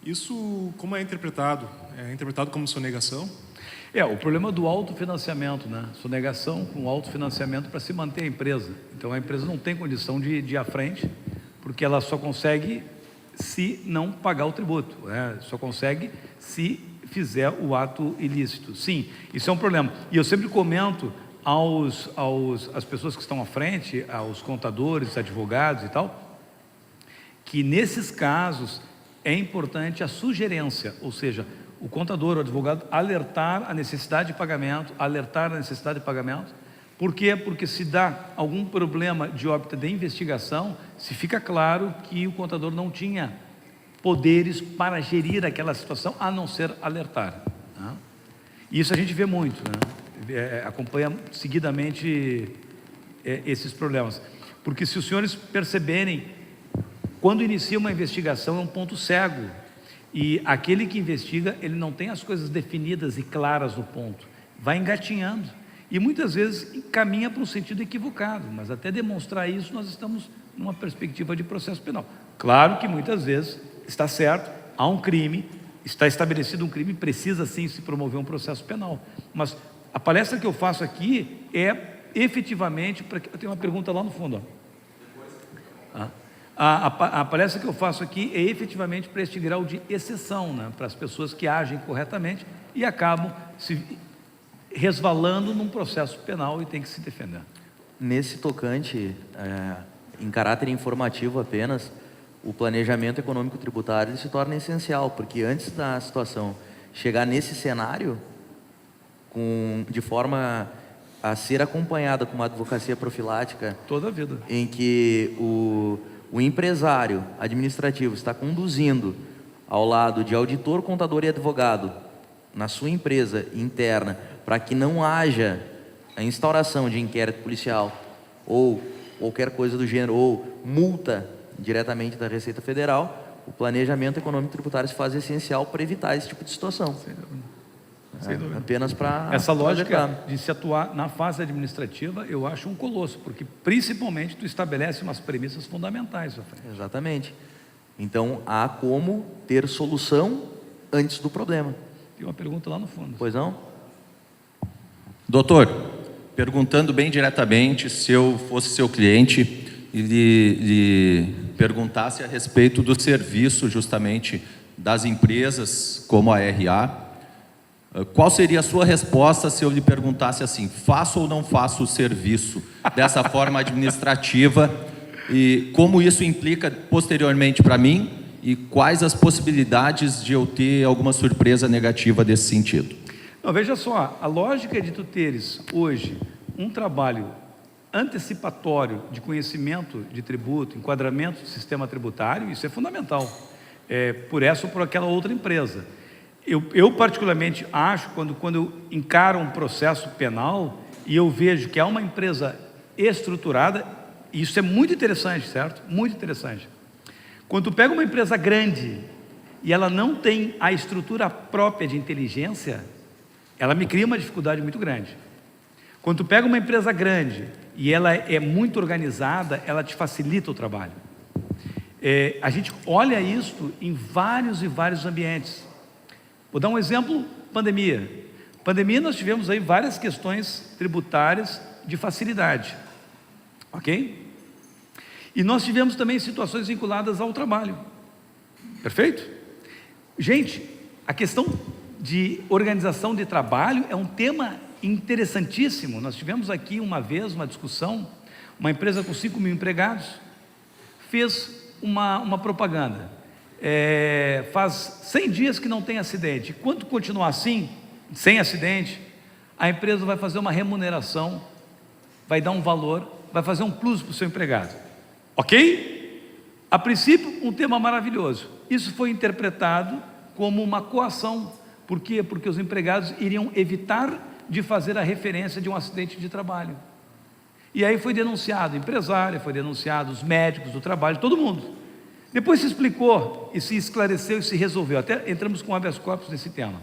Isso, como é interpretado? É interpretado como sonegação? O problema do autofinanciamento, né? Sonegação com autofinanciamento para se manter a empresa. Então a empresa não tem condição de ir à frente, porque ela só consegue se não pagar o tributo, né? Só consegue se fizer o ato ilícito. Sim, isso é um problema. E eu sempre comento às pessoas que estão à frente, aos contadores, advogados e tal, que nesses casos é importante a sugerência, ou seja, o contador, o advogado, alertar a necessidade de pagamento. Por quê? Porque se dá algum problema de óbito de investigação, se fica claro que o contador não tinha poderes para gerir aquela situação, a não ser alertar, né? Isso a gente vê muito, né? Acompanha seguidamente esses problemas. Porque se os senhores perceberem, quando inicia uma investigação é um ponto cego. E aquele que investiga, ele não tem as coisas definidas e claras no ponto, vai engatinhando, e muitas vezes caminha para um sentido equivocado, mas até demonstrar isso nós estamos numa perspectiva de processo penal. Claro que muitas vezes está certo, há um crime, está estabelecido um crime, precisa sim se promover um processo penal, mas A palestra que eu faço aqui é efetivamente... Eu tenho uma pergunta lá no fundo. Ó. A palestra que eu faço aqui é efetivamente para este grau de exceção, né? Para as pessoas que agem corretamente e acabam se resvalando num processo penal e tem que se defender. Nesse tocante, em caráter informativo apenas, o planejamento econômico tributário se torna essencial, porque antes da situação chegar nesse cenário, de forma a ser acompanhada com uma advocacia profilática, Toda a vida. em que o empresário administrativo está conduzindo ao lado de auditor, contador e advogado na sua empresa interna, para que não haja a instauração de inquérito policial ou qualquer coisa do gênero, ou multa diretamente da Receita Federal, o planejamento econômico tributário se faz essencial para evitar esse tipo de situação. Sem dúvida. Apenas para... Essa lógica de se atuar na fase administrativa, eu acho um colosso, porque principalmente tu estabelece umas premissas fundamentais. Exatamente. Então, há como ter solução antes do problema. Tem uma pergunta lá no fundo. Pois não? Doutor, perguntando bem diretamente, se eu fosse seu cliente e lhe perguntasse a respeito do serviço justamente das empresas como a RA, qual seria a sua resposta se eu lhe perguntasse assim: faço ou não faço o serviço dessa forma administrativa, e como isso implica posteriormente para mim, e quais as possibilidades de eu ter alguma surpresa negativa desse sentido? Não, veja só, a lógica de tu teres hoje um trabalho antecipatório de conhecimento de tributo, enquadramento do sistema tributário, isso é fundamental, por essa ou por aquela outra empresa. Eu particularmente acho, quando eu encaro um processo penal e eu vejo que é uma empresa estruturada, e isso é muito interessante, certo? Muito interessante. Quando tu pega uma empresa grande e ela não tem a estrutura própria de inteligência, ela me cria uma dificuldade muito grande. Quando tu pega uma empresa grande e ela é muito organizada, ela te facilita o trabalho. A gente olha isso em vários e vários ambientes. Vou dar um exemplo: pandemia. Pandemia, nós tivemos aí várias questões tributárias de facilidade, ok? E nós tivemos também situações vinculadas ao trabalho, perfeito? Gente, a questão de organização de trabalho é um tema interessantíssimo. Nós tivemos aqui uma vez uma discussão, uma empresa com 5 mil empregados fez uma propaganda. Faz 100 dias que não tem acidente. Quando continuar assim, sem acidente, a empresa vai fazer uma remuneração, vai dar um valor, vai fazer um plus para o seu empregado. Ok? A princípio, um tema maravilhoso. Isso foi interpretado como uma coação. Por quê? Porque os empregados iriam evitar de fazer a referência de um acidente de trabalho. E aí foi denunciado a empresária, foi denunciado os médicos do trabalho, todo mundo. Depois se explicou e se esclareceu e se resolveu. Até entramos com habeas corpus nesse tema.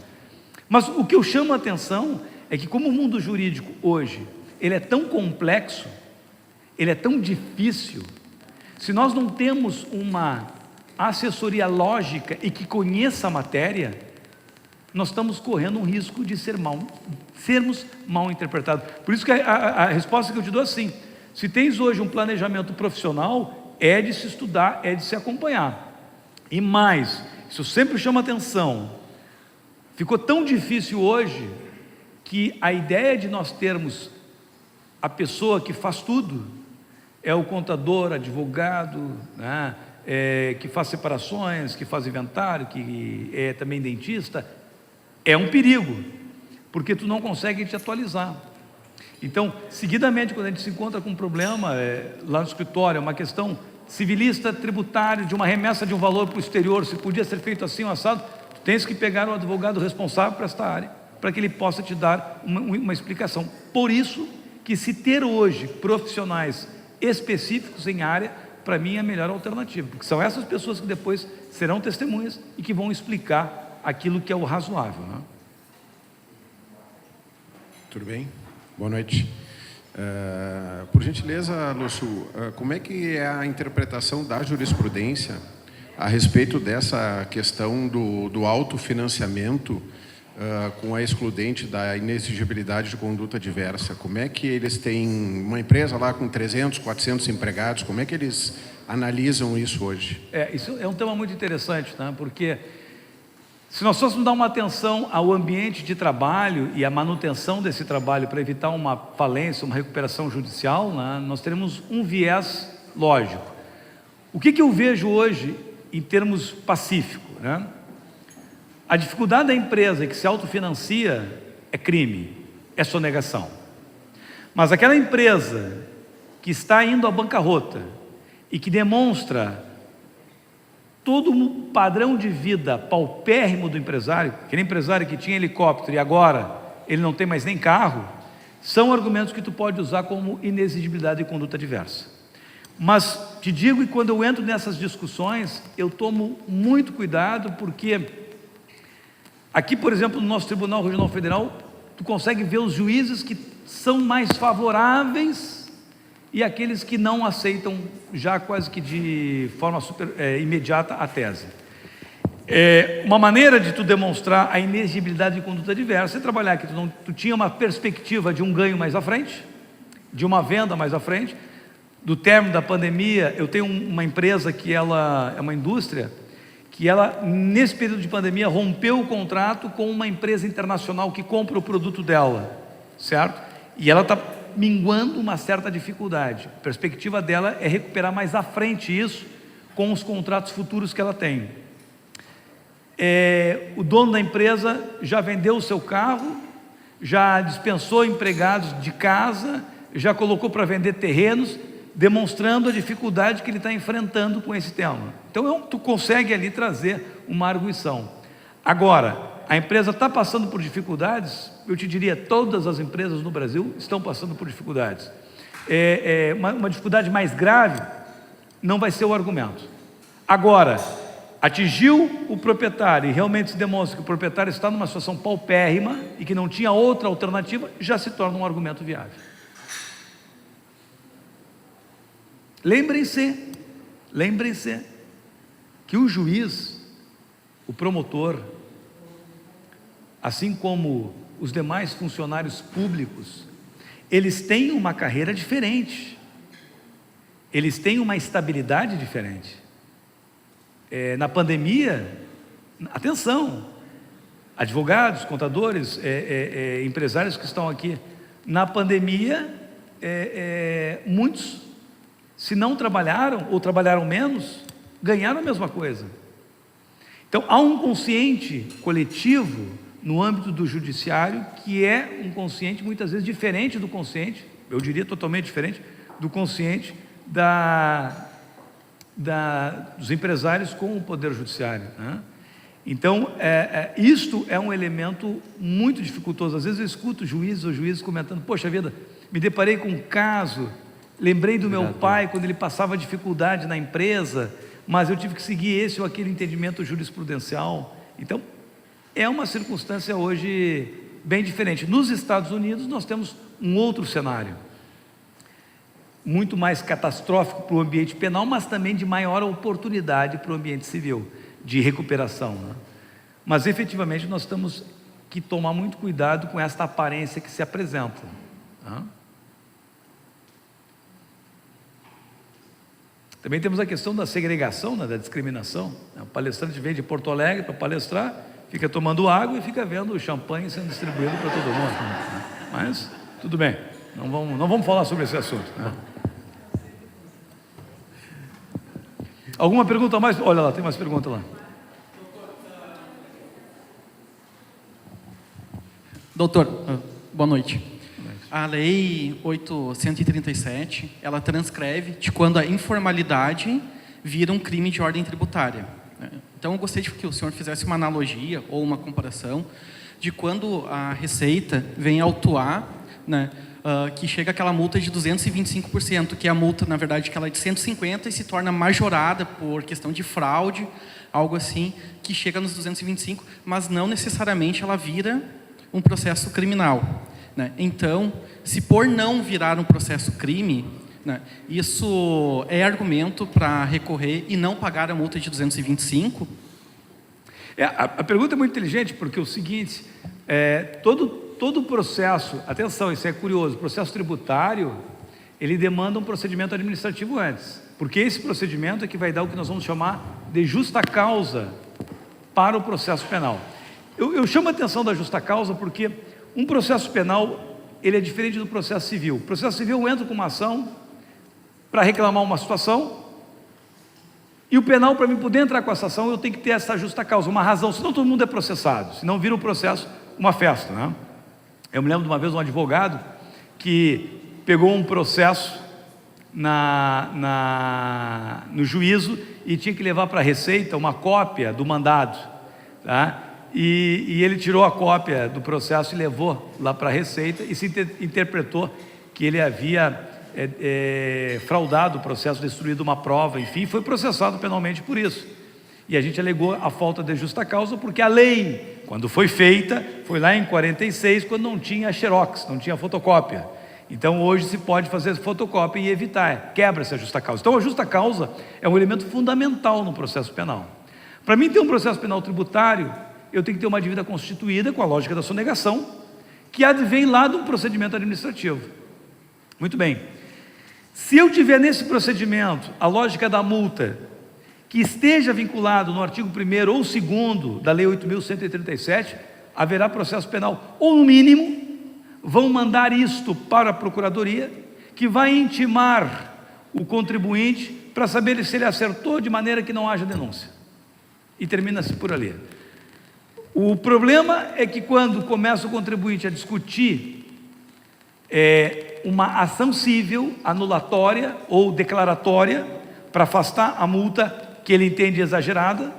Mas o que eu chamo a atenção é que, como o mundo jurídico hoje, ele é tão complexo, ele é tão difícil, se nós não temos uma assessoria lógica e que conheça a matéria, nós estamos correndo um risco de sermos mal interpretados. Por isso que a resposta que eu te dou é assim: se tens hoje um planejamento profissional, é de se estudar, é de se acompanhar. E mais, isso eu sempre chamo a atenção, ficou tão difícil hoje, que a ideia de nós termos a pessoa que faz tudo, é o contador, advogado, né, que faz separações, que faz inventário, que é também dentista, é um perigo, porque tu não consegue te atualizar. Então, seguidamente, quando a gente se encontra com um problema lá no escritório, uma questão civilista, tributário, de uma remessa de um valor para o exterior, se podia ser feito assim, assado, tu tens que pegar o advogado responsável para esta área, para que ele possa te dar uma explicação. Por isso que se ter hoje profissionais específicos em área, para mim é a melhor alternativa, porque são essas pessoas que depois serão testemunhas e que vão explicar aquilo que é o razoável, né? Tudo bem? Boa noite. Por gentileza, Lúcio, como é que é a interpretação da jurisprudência a respeito dessa questão do autofinanciamento com a excludente da inexigibilidade de conduta diversa? Como é que eles têm uma empresa lá com 300, 400 empregados, como é que eles analisam isso hoje? Isso é um tema muito interessante, né? Porque se nós fôssemos dar uma atenção ao ambiente de trabalho e à manutenção desse trabalho para evitar uma falência, uma recuperação judicial, né, nós teremos um viés lógico. O que eu vejo hoje em termos pacíficos, né? A dificuldade da empresa que se autofinancia é crime, é sonegação. Mas aquela empresa que está indo à bancarrota e que demonstra todo um padrão de vida paupérrimo do empresário, aquele empresário que tinha helicóptero e agora ele não tem mais nem carro, são argumentos que tu pode usar como inexigibilidade de conduta diversa. Mas te digo que quando eu entro nessas discussões, eu tomo muito cuidado, porque aqui, por exemplo, no nosso Tribunal Regional Federal, tu consegue ver os juízes que são mais favoráveis e aqueles que não aceitam já quase que de forma imediata a tese. Uma maneira de tu demonstrar a inexigibilidade de conduta diversa é trabalhar que tu tinha uma perspectiva de um ganho mais à frente, de uma venda mais à frente. Do término da pandemia, eu tenho uma empresa que ela é uma indústria, que ela, nesse período de pandemia, rompeu o contrato com uma empresa internacional que compra o produto dela, certo? E ela está minguando uma certa dificuldade. A perspectiva dela é recuperar mais à frente isso com os contratos futuros que ela tem. O dono da empresa já vendeu o seu carro, já dispensou empregados de casa, já colocou para vender terrenos, demonstrando a dificuldade que ele está enfrentando com esse tema. Então, tu consegue ali trazer uma arguição. Agora, a empresa está passando por dificuldades, eu te diria, todas as empresas no Brasil estão passando por dificuldades. Uma dificuldade mais grave não vai ser o argumento. Agora, atingiu o proprietário e realmente se demonstra que o proprietário está numa situação paupérrima e que não tinha outra alternativa, já se torna um argumento viável. Lembrem-se que o juiz, o promotor, assim como os demais funcionários públicos, eles têm uma carreira diferente, eles têm uma estabilidade diferente. Na pandemia, atenção, advogados, contadores, empresários que estão aqui, na pandemia, muitos, se não trabalharam ou trabalharam menos, ganharam a mesma coisa. Então, há um consciente coletivo no âmbito do judiciário, que é um consciente muitas vezes diferente do consciente, eu diria totalmente diferente, do consciente dos empresários com o Poder Judiciário, né? Então, isto é um elemento muito dificultoso. Às vezes eu escuto juízes ou juízes comentando, poxa vida, me deparei com um caso, lembrei do meu pai quando ele passava dificuldade na empresa, mas eu tive que seguir esse ou aquele entendimento jurisprudencial. Então, é uma circunstância hoje bem diferente. Nos Estados Unidos nós temos um outro cenário, muito mais catastrófico para o ambiente penal, mas também de maior oportunidade para o ambiente civil, de recuperação, né? Mas efetivamente nós temos que tomar muito cuidado com esta aparência que se apresenta, né? Também temos a questão da segregação, né, da discriminação. O palestrante vem de Porto Alegre para palestrar, fica tomando água e fica vendo o champanhe sendo distribuído para todo mundo, né? Mas tudo bem, não vamos falar sobre esse assunto, né? Alguma pergunta a mais? Olha lá, tem mais pergunta lá. Doutor, boa noite. A Lei 837, ela transcreve de quando a informalidade vira um crime de ordem tributária. Então, eu gostaria de que o senhor fizesse uma analogia ou uma comparação de quando a Receita vem autuar, né, que chega aquela multa de 225%, que é a multa, na verdade, que ela é de 150% e se torna majorada por questão de fraude, algo assim, que chega nos 225%, mas não necessariamente ela vira um processo criminal, né? Então, se por não virar um processo crime, né, isso é argumento para recorrer e não pagar a multa de 225%? A pergunta é muito inteligente, porque é o seguinte, todo o processo, atenção, isso é curioso, o processo tributário, ele demanda um procedimento administrativo antes, porque esse procedimento é que vai dar o que nós vamos chamar de justa causa para o processo penal. Eu chamo a atenção da justa causa porque um processo penal, ele é diferente do processo civil. O processo civil eu entro com uma ação para reclamar uma situação, e o penal, para mim poder entrar com essa ação, eu tenho que ter essa justa causa, uma razão, senão todo mundo é processado, senão vira um processo, uma festa, né? Eu me lembro de uma vez um advogado que pegou um processo no juízo e tinha que levar para a Receita uma cópia do mandado, tá? E ele tirou a cópia do processo e levou lá para a Receita e se interpretou que ele havia fraudado o processo, destruído uma prova, enfim, foi processado penalmente por isso. E a gente alegou a falta de justa causa porque a lei, quando foi feita, foi lá em 46, quando não tinha xerox, não tinha fotocópia. Então hoje se pode fazer fotocópia e evitar, quebra essa justa causa. Então a justa causa é um elemento fundamental no processo penal. Para mim ter um processo penal tributário, eu tenho que ter uma dívida constituída com a lógica da sonegação, que advém lá do procedimento administrativo. Muito bem. Se eu tiver nesse procedimento a lógica da multa, que esteja vinculado no artigo 1º ou 2º da Lei 8.137, haverá processo penal. Ou, no mínimo, vão mandar isto para a Procuradoria, que vai intimar o contribuinte para saber se ele acertou de maneira que não haja denúncia. E termina-se por ali. O problema é que quando começa o contribuinte a discutir uma ação civil anulatória ou declaratória para afastar a multa que ele entende exagerada,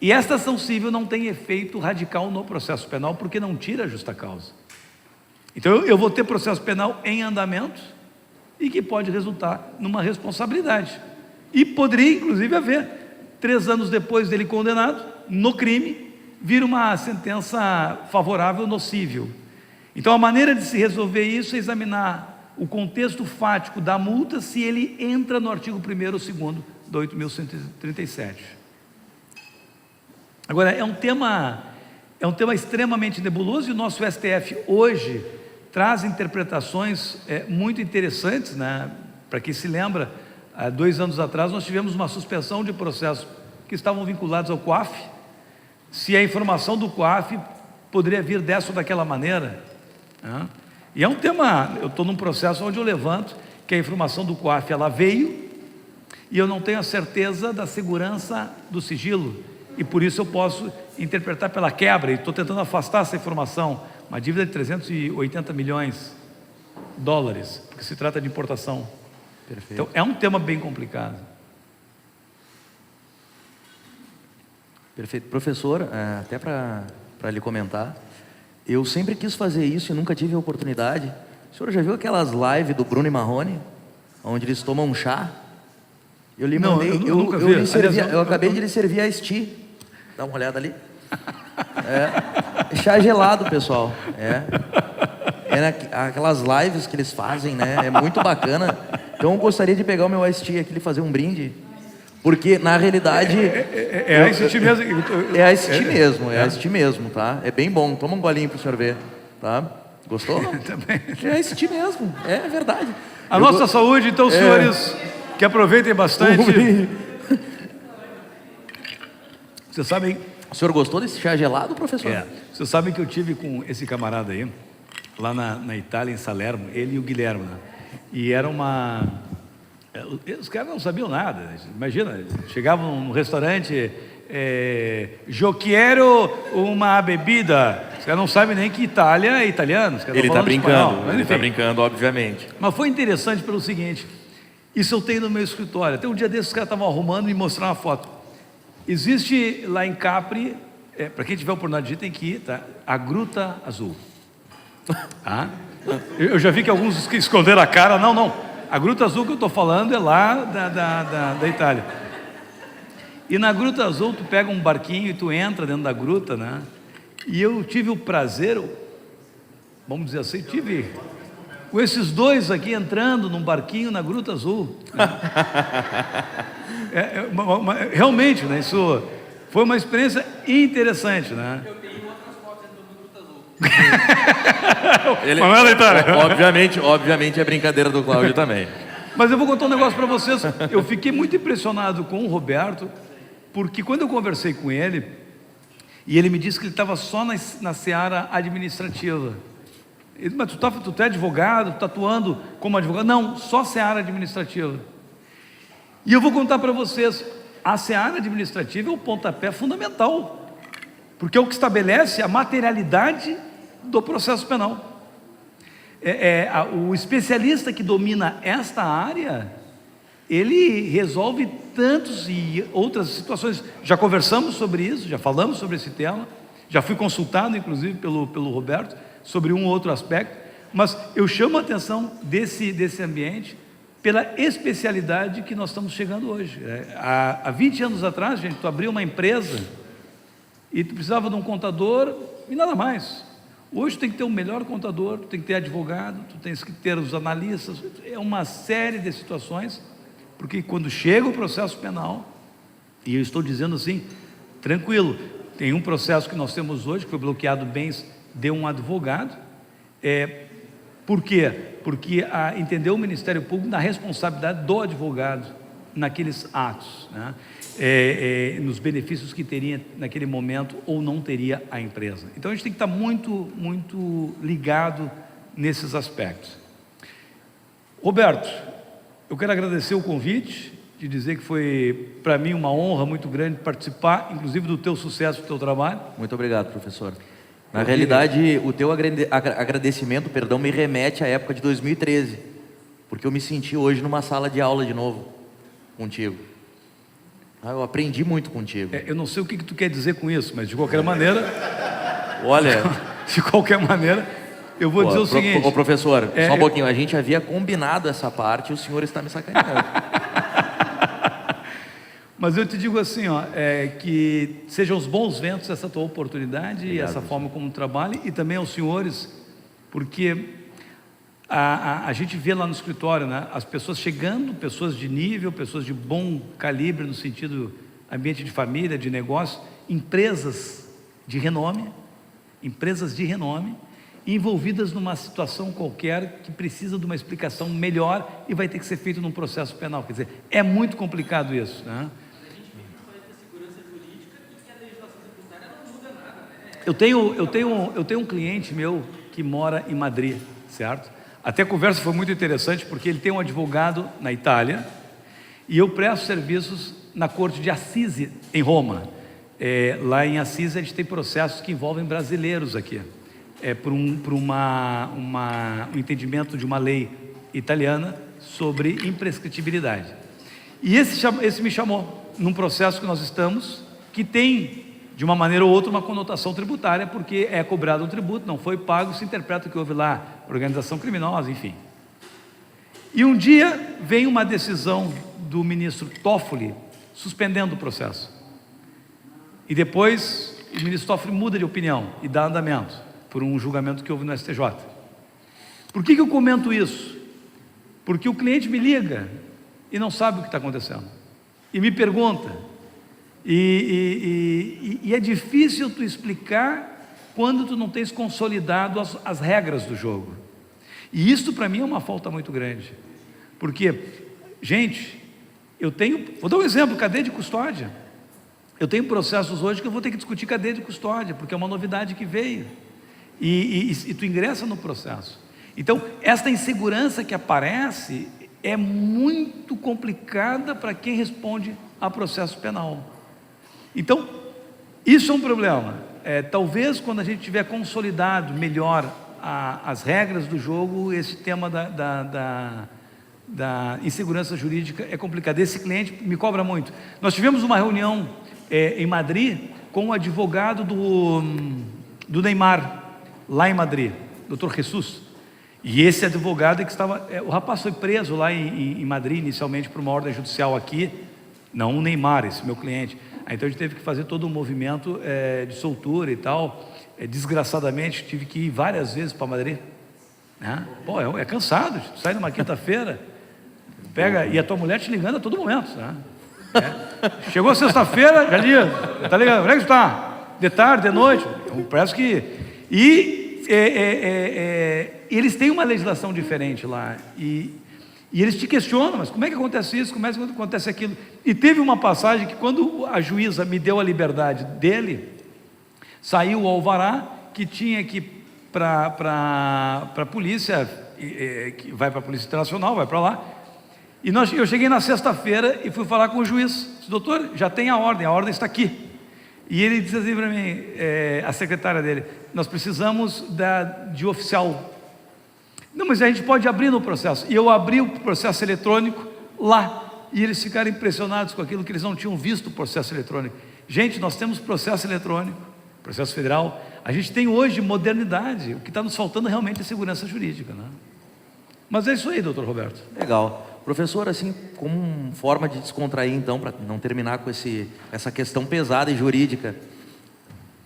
e esta ação civil não tem efeito radical no processo penal porque não tira a justa causa. Então eu vou ter processo penal em andamento e que pode resultar numa responsabilidade, e poderia inclusive haver 3 anos depois dele condenado no crime, vir uma sentença favorável no cível. Então a maneira de se resolver isso é examinar o contexto fático da multa, se ele entra no artigo 1º ou 2º da 8.137. Agora, é um tema extremamente nebuloso, e o nosso STF hoje traz interpretações muito interessantes, né? Para quem se lembra, há 2 anos atrás nós tivemos uma suspensão de processos que estavam vinculados ao COAF, se a informação do COAF poderia vir dessa ou daquela maneira, né? E é um tema, eu estou num processo onde eu levanto que a informação do COAF ela veio, e eu não tenho a certeza da segurança do sigilo, e por isso eu posso interpretar pela quebra, e estou tentando afastar essa informação, uma dívida de 380 milhões de dólares, porque se trata de importação. Perfeito. Então é um tema bem complicado. Perfeito. Professor, até para lhe comentar, eu sempre quis fazer isso e nunca tive a oportunidade. O senhor já viu aquelas lives do Bruno e Marrone, onde eles tomam um chá? Eu lhe mandei, eu nunca vi. Eu acabei de lhe servir a Esti. Dá uma olhada ali. Chá gelado, pessoal. Aquelas lives que eles fazem, né? É muito bacana. Então eu gostaria de pegar o meu Esti aqui e fazer um brinde. Porque, na realidade... a Esti mesmo. É a Esti mesmo, a Esti mesmo, tá? É bem bom. Toma um golinho para o senhor ver, tá? Gostou? Também. É a Esti mesmo, é verdade. A nossa saúde, então, senhores, que aproveitem bastante. Vocês sabem... O senhor gostou desse chá gelado, professor? Vocês sabem que eu tive com esse camarada aí, lá na Itália, em Salerno, ele e o Guilherme, né? E era uma... Os caras não sabiam nada. Imagina, chegavam num restaurante, eu quero uma bebida. Os caras não sabem nem que Itália é italiano. Ele está brincando, ele está brincando, obviamente. Mas foi interessante pelo seguinte, isso eu tenho no meu escritório. Até um dia desses os caras estavam arrumando e mostraram uma foto. Existe lá em Capri, para quem tiver oportunidade de ir, tem que ir, tá? A Gruta Azul. Tá? Eu já vi que alguns esconderam a cara. Não. A Gruta Azul que eu estou falando é lá da Itália. E na Gruta Azul tu pega um barquinho e tu entra dentro da gruta, né? E eu tive o prazer, vamos dizer assim, tive com esses dois aqui entrando num barquinho na Gruta Azul, né? Realmente, né? Isso Foi uma experiência interessante, né? Eu tenho outras fotos entrando no Obviamente é brincadeira do Cláudio também. Mas eu vou contar um negócio para vocês. Eu fiquei muito impressionado com o Roberto, porque quando eu conversei com ele, e ele me disse que ele estava só na seara administrativa. Ele disse, mas tu é advogado, tu está atuando como advogado? Não, só seara administrativa. E eu vou contar para vocês, a seara administrativa é o pontapé fundamental, porque é o que estabelece a materialidade do processo penal. O especialista que domina esta área, ele resolve tantos e outras situações. Já conversamos sobre isso, já falamos sobre esse tema, já fui consultado inclusive pelo Roberto sobre um outro aspecto, mas eu chamo a atenção desse ambiente pela especialidade que nós estamos chegando hoje. Há 20 anos atrás, gente, tu abriu uma empresa e tu precisava de um contador e nada mais. Hoje tu tem que ter o melhor contador, tu tem que ter advogado, tu tens que ter os analistas, é uma série de situações, porque quando chega o processo penal, e eu estou dizendo assim, tranquilo, tem um processo que nós temos hoje, que foi bloqueado bens de um advogado. Por quê? Porque entendeu o Ministério Público na responsabilidade do advogado naqueles atos, né? Nos benefícios que teria naquele momento ou não teria a empresa. Então a gente tem que estar muito, muito ligado nesses aspectos. Roberto, eu quero agradecer o convite, de dizer que foi para mim uma honra muito grande participar, inclusive do teu sucesso, do teu trabalho. Muito obrigado, professor. Na realidade, o teu agradecimento, me remete à época de 2013, porque eu me senti hoje numa sala de aula de novo, contigo. Eu aprendi muito contigo. Eu não sei o que tu quer dizer com isso, mas de qualquer maneira... Olha... De qualquer maneira, eu vou dizer o seguinte... Professor, só um pouquinho, a gente havia combinado essa parte e o senhor está me sacaneando. Mas eu te digo assim, que sejam os bons ventos essa tua oportunidade. Obrigado, e essa forma como trabalha, e também aos senhores, porque a gente vê lá no escritório, né, as pessoas chegando, pessoas de nível, pessoas de bom calibre no sentido ambiente de família, de negócio, empresas de renome, envolvidas numa situação qualquer que precisa de uma explicação melhor e vai ter que ser feito num processo penal. Quer dizer, é muito complicado isso, né? Eu tenho um cliente meu que mora em Madrid, certo? Até a conversa foi muito interessante, porque ele tem um advogado na Itália e eu presto serviços na corte de Assisi, em Roma. Lá em Assisi a gente tem processos que envolvem brasileiros aqui, por um entendimento de uma lei italiana sobre imprescritibilidade. E esse me chamou num processo que nós estamos, que tem, de uma maneira ou outra, uma conotação tributária, porque é cobrado um tributo, não foi pago, se interpreta que houve lá organização criminosa, enfim. E um dia vem uma decisão do ministro Toffoli suspendendo o processo. E depois o ministro Toffoli muda de opinião e dá andamento por um julgamento que houve no STJ. Por que eu comento isso? Porque o cliente me liga e não sabe o que está acontecendo. E me pergunta. E é difícil tu explicar quando tu não tens consolidado as regras do jogo. E isso para mim é uma falta muito grande. Porque, gente, vou dar um exemplo, cadeia de custódia. Eu tenho processos hoje que eu vou ter que discutir cadeia de custódia, porque é uma novidade que veio. E tu ingressa no processo. Então, esta insegurança que aparece é muito complicada para quem responde a processo penal. Então, isso é um problema. Talvez quando a gente tiver consolidado melhor as regras do jogo, esse tema da insegurança jurídica é complicado. Esse cliente me cobra muito. Nós tivemos uma reunião em Madrid com o advogado do Neymar, lá em Madrid, Dr. Jesus. E esse advogado que estava... o rapaz foi preso lá em Madrid, inicialmente por uma ordem judicial aqui, não o Neymar, esse meu cliente. Então a gente teve que fazer todo um movimento de soltura e tal. Desgraçadamente tive que ir várias vezes para Madrid, né? Pô, é cansado, sai numa quinta-feira, e a tua mulher te ligando a todo momento, né? Chegou sexta-feira, já lia, tá ligado? Onde é que tu tá? De tarde, de noite? Parece que... E eles têm uma legislação diferente lá. E eles te questionam, mas como é que acontece isso? Como é que acontece aquilo? E teve uma passagem que quando a juíza me deu a liberdade dele, saiu o alvará que tinha que ir para a polícia, que vai para a Polícia Internacional, vai para lá. E eu cheguei na sexta-feira e fui falar com o juiz. Disse, doutor, já tem a ordem está aqui. E ele disse assim para mim, a secretária dele, nós precisamos de oficial. Não, mas a gente pode abrir no processo. E eu abri o processo eletrônico lá. E eles ficaram impressionados com aquilo que eles não tinham visto o processo eletrônico. Gente, nós temos processo eletrônico, processo federal. A gente tem hoje modernidade. O que está nos faltando realmente é segurança jurídica, né? Mas é isso aí, doutor Roberto. Legal. Professor, assim, como forma de descontrair, então, para não terminar com essa questão pesada e jurídica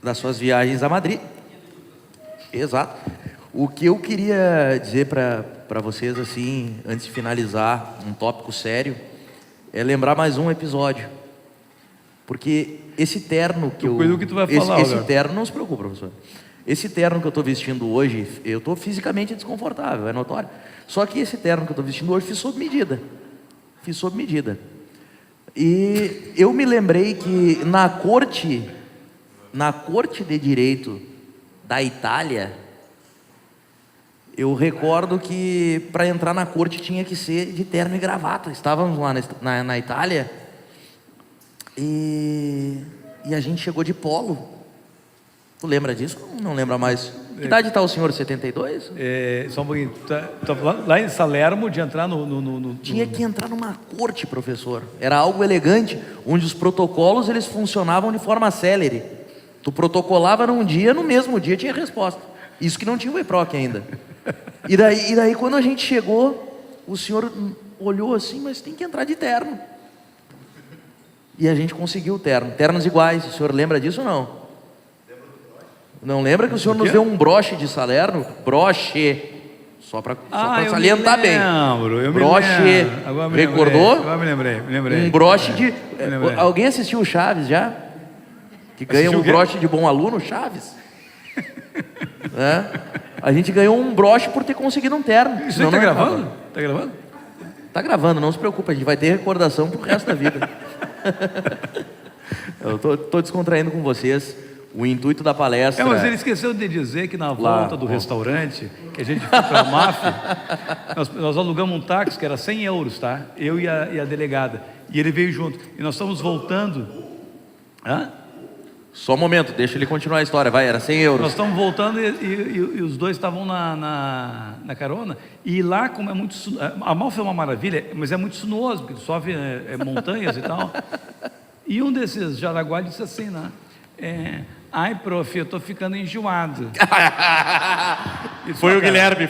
das suas viagens a Madrid. Exato. O que eu queria dizer para vocês, assim, antes de finalizar um tópico sério, é lembrar mais um episódio. Porque esse terno que Coisa que tu vai falar, esse terno, não se preocupe, professor. Esse terno que eu estou vestindo hoje, eu estou fisicamente desconfortável, é notório. Só que esse terno que eu estou vestindo hoje fiz sob medida. Fiz sob medida. E eu me lembrei que na corte de direito da Itália, eu recordo que para entrar na corte tinha que ser de terno e gravata. Estávamos lá na Itália e a gente chegou de polo. Tu lembra disso? Não lembra mais. Que idade está o senhor? 72? Só um pouquinho. Tá lá em Salerno, de entrar no... Tinha que entrar numa corte, professor. Era algo elegante, onde os protocolos eles funcionavam de forma célere. Tu protocolava num dia, no mesmo dia tinha resposta. Isso que não tinha o EPROC ainda. E daí quando a gente chegou, o senhor olhou assim, mas tem que entrar de terno. E a gente conseguiu o terno. Ternos iguais. O senhor lembra disso ou não? Não lembra que o senhor nos deu um broche de Salerno? Broche. Só para salientar bem. Broche. Recordou? Agora me lembrei. Um broche de... Alguém assistiu o Chaves já? Que ganha um broche de bom aluno, Chaves? A gente ganhou um broche por ter conseguido um terno. Isso aí tá gravando? Tá gravando? Tá gravando, não se preocupe, a gente vai ter recordação pro resto da vida. Eu tô descontraindo com vocês. O intuito da palestra... mas ele esqueceu de dizer que na volta do restaurante, que a gente foi para a MAF, nós alugamos um táxi que era 100 euros, tá? Eu e a delegada. E ele veio junto. E nós estamos voltando... Só um momento, deixa ele continuar a história, vai, era 100 euros. Nós estamos voltando e os dois estavam na carona. E lá, como é muito... A Amalfi é uma maravilha, mas é muito sinuoso, porque sobe montanhas e tal. E um desses Jaraguá disse assim, né? Ai, prof, eu tô ficando enjoado. Foi o Guilherme.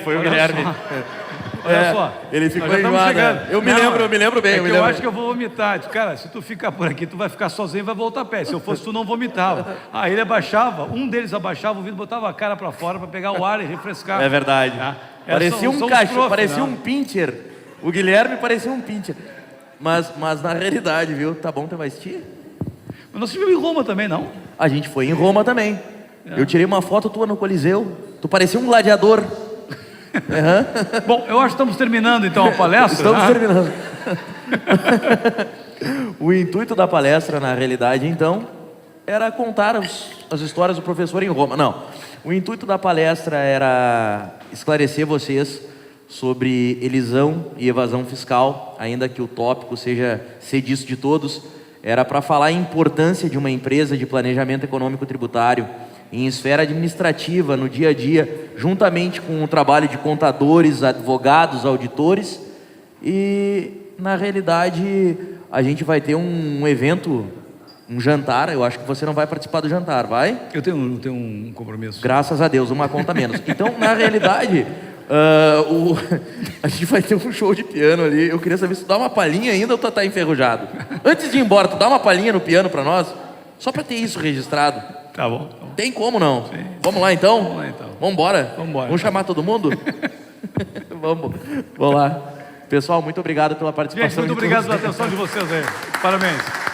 Olha só. Ele ficou enjoado. Eu me lembro bem. Eu acho que eu vou vomitar. Disse, cara, se tu ficar por aqui, tu vai ficar sozinho e vai voltar a pé. Se eu fosse, tu não vomitava. Ele abaixava, um deles abaixava o vidro, botava a cara para fora para pegar o ar e refrescar. É verdade. Parecia um cachorro, parecia um pincher. O Guilherme parecia um pincher. Mas na realidade, viu? Tá bom, tu vai assistir? Mas nós estivemos em Roma também, não? A gente foi em Roma também. Eu tirei uma foto tua no Coliseu. Tu parecia um gladiador. Bom, eu acho que estamos terminando então a palestra. Estamos terminando. O intuito da palestra, na realidade, então, era contar as histórias do professor em Roma. Não. O intuito da palestra era esclarecer vocês sobre elisão e evasão fiscal, ainda que o tópico seja disso de todos. Era para falar a importância de uma empresa de planejamento econômico tributário em esfera administrativa, no dia a dia, juntamente com o trabalho de contadores, advogados, auditores. E, na realidade, a gente vai ter um evento, um jantar. Eu acho que você não vai participar do jantar, vai? Eu tenho um compromisso. Graças a Deus, uma conta menos. Então, na realidade... a gente vai ter um show de piano ali. Eu queria saber se tu dá uma palhinha ainda ou tu tá enferrujado. Antes de ir embora, tu dá uma palhinha no piano pra nós? Só pra ter isso registrado. Tá bom. Tem como não? Sim. Vamos lá então? Vamos lá então. Vamos embora? Vamos embora. Vamos chamar todo mundo? Vamos lá. Pessoal, muito obrigado pela participação. Gente, muito obrigado pela atenção de vocês aí. Parabéns.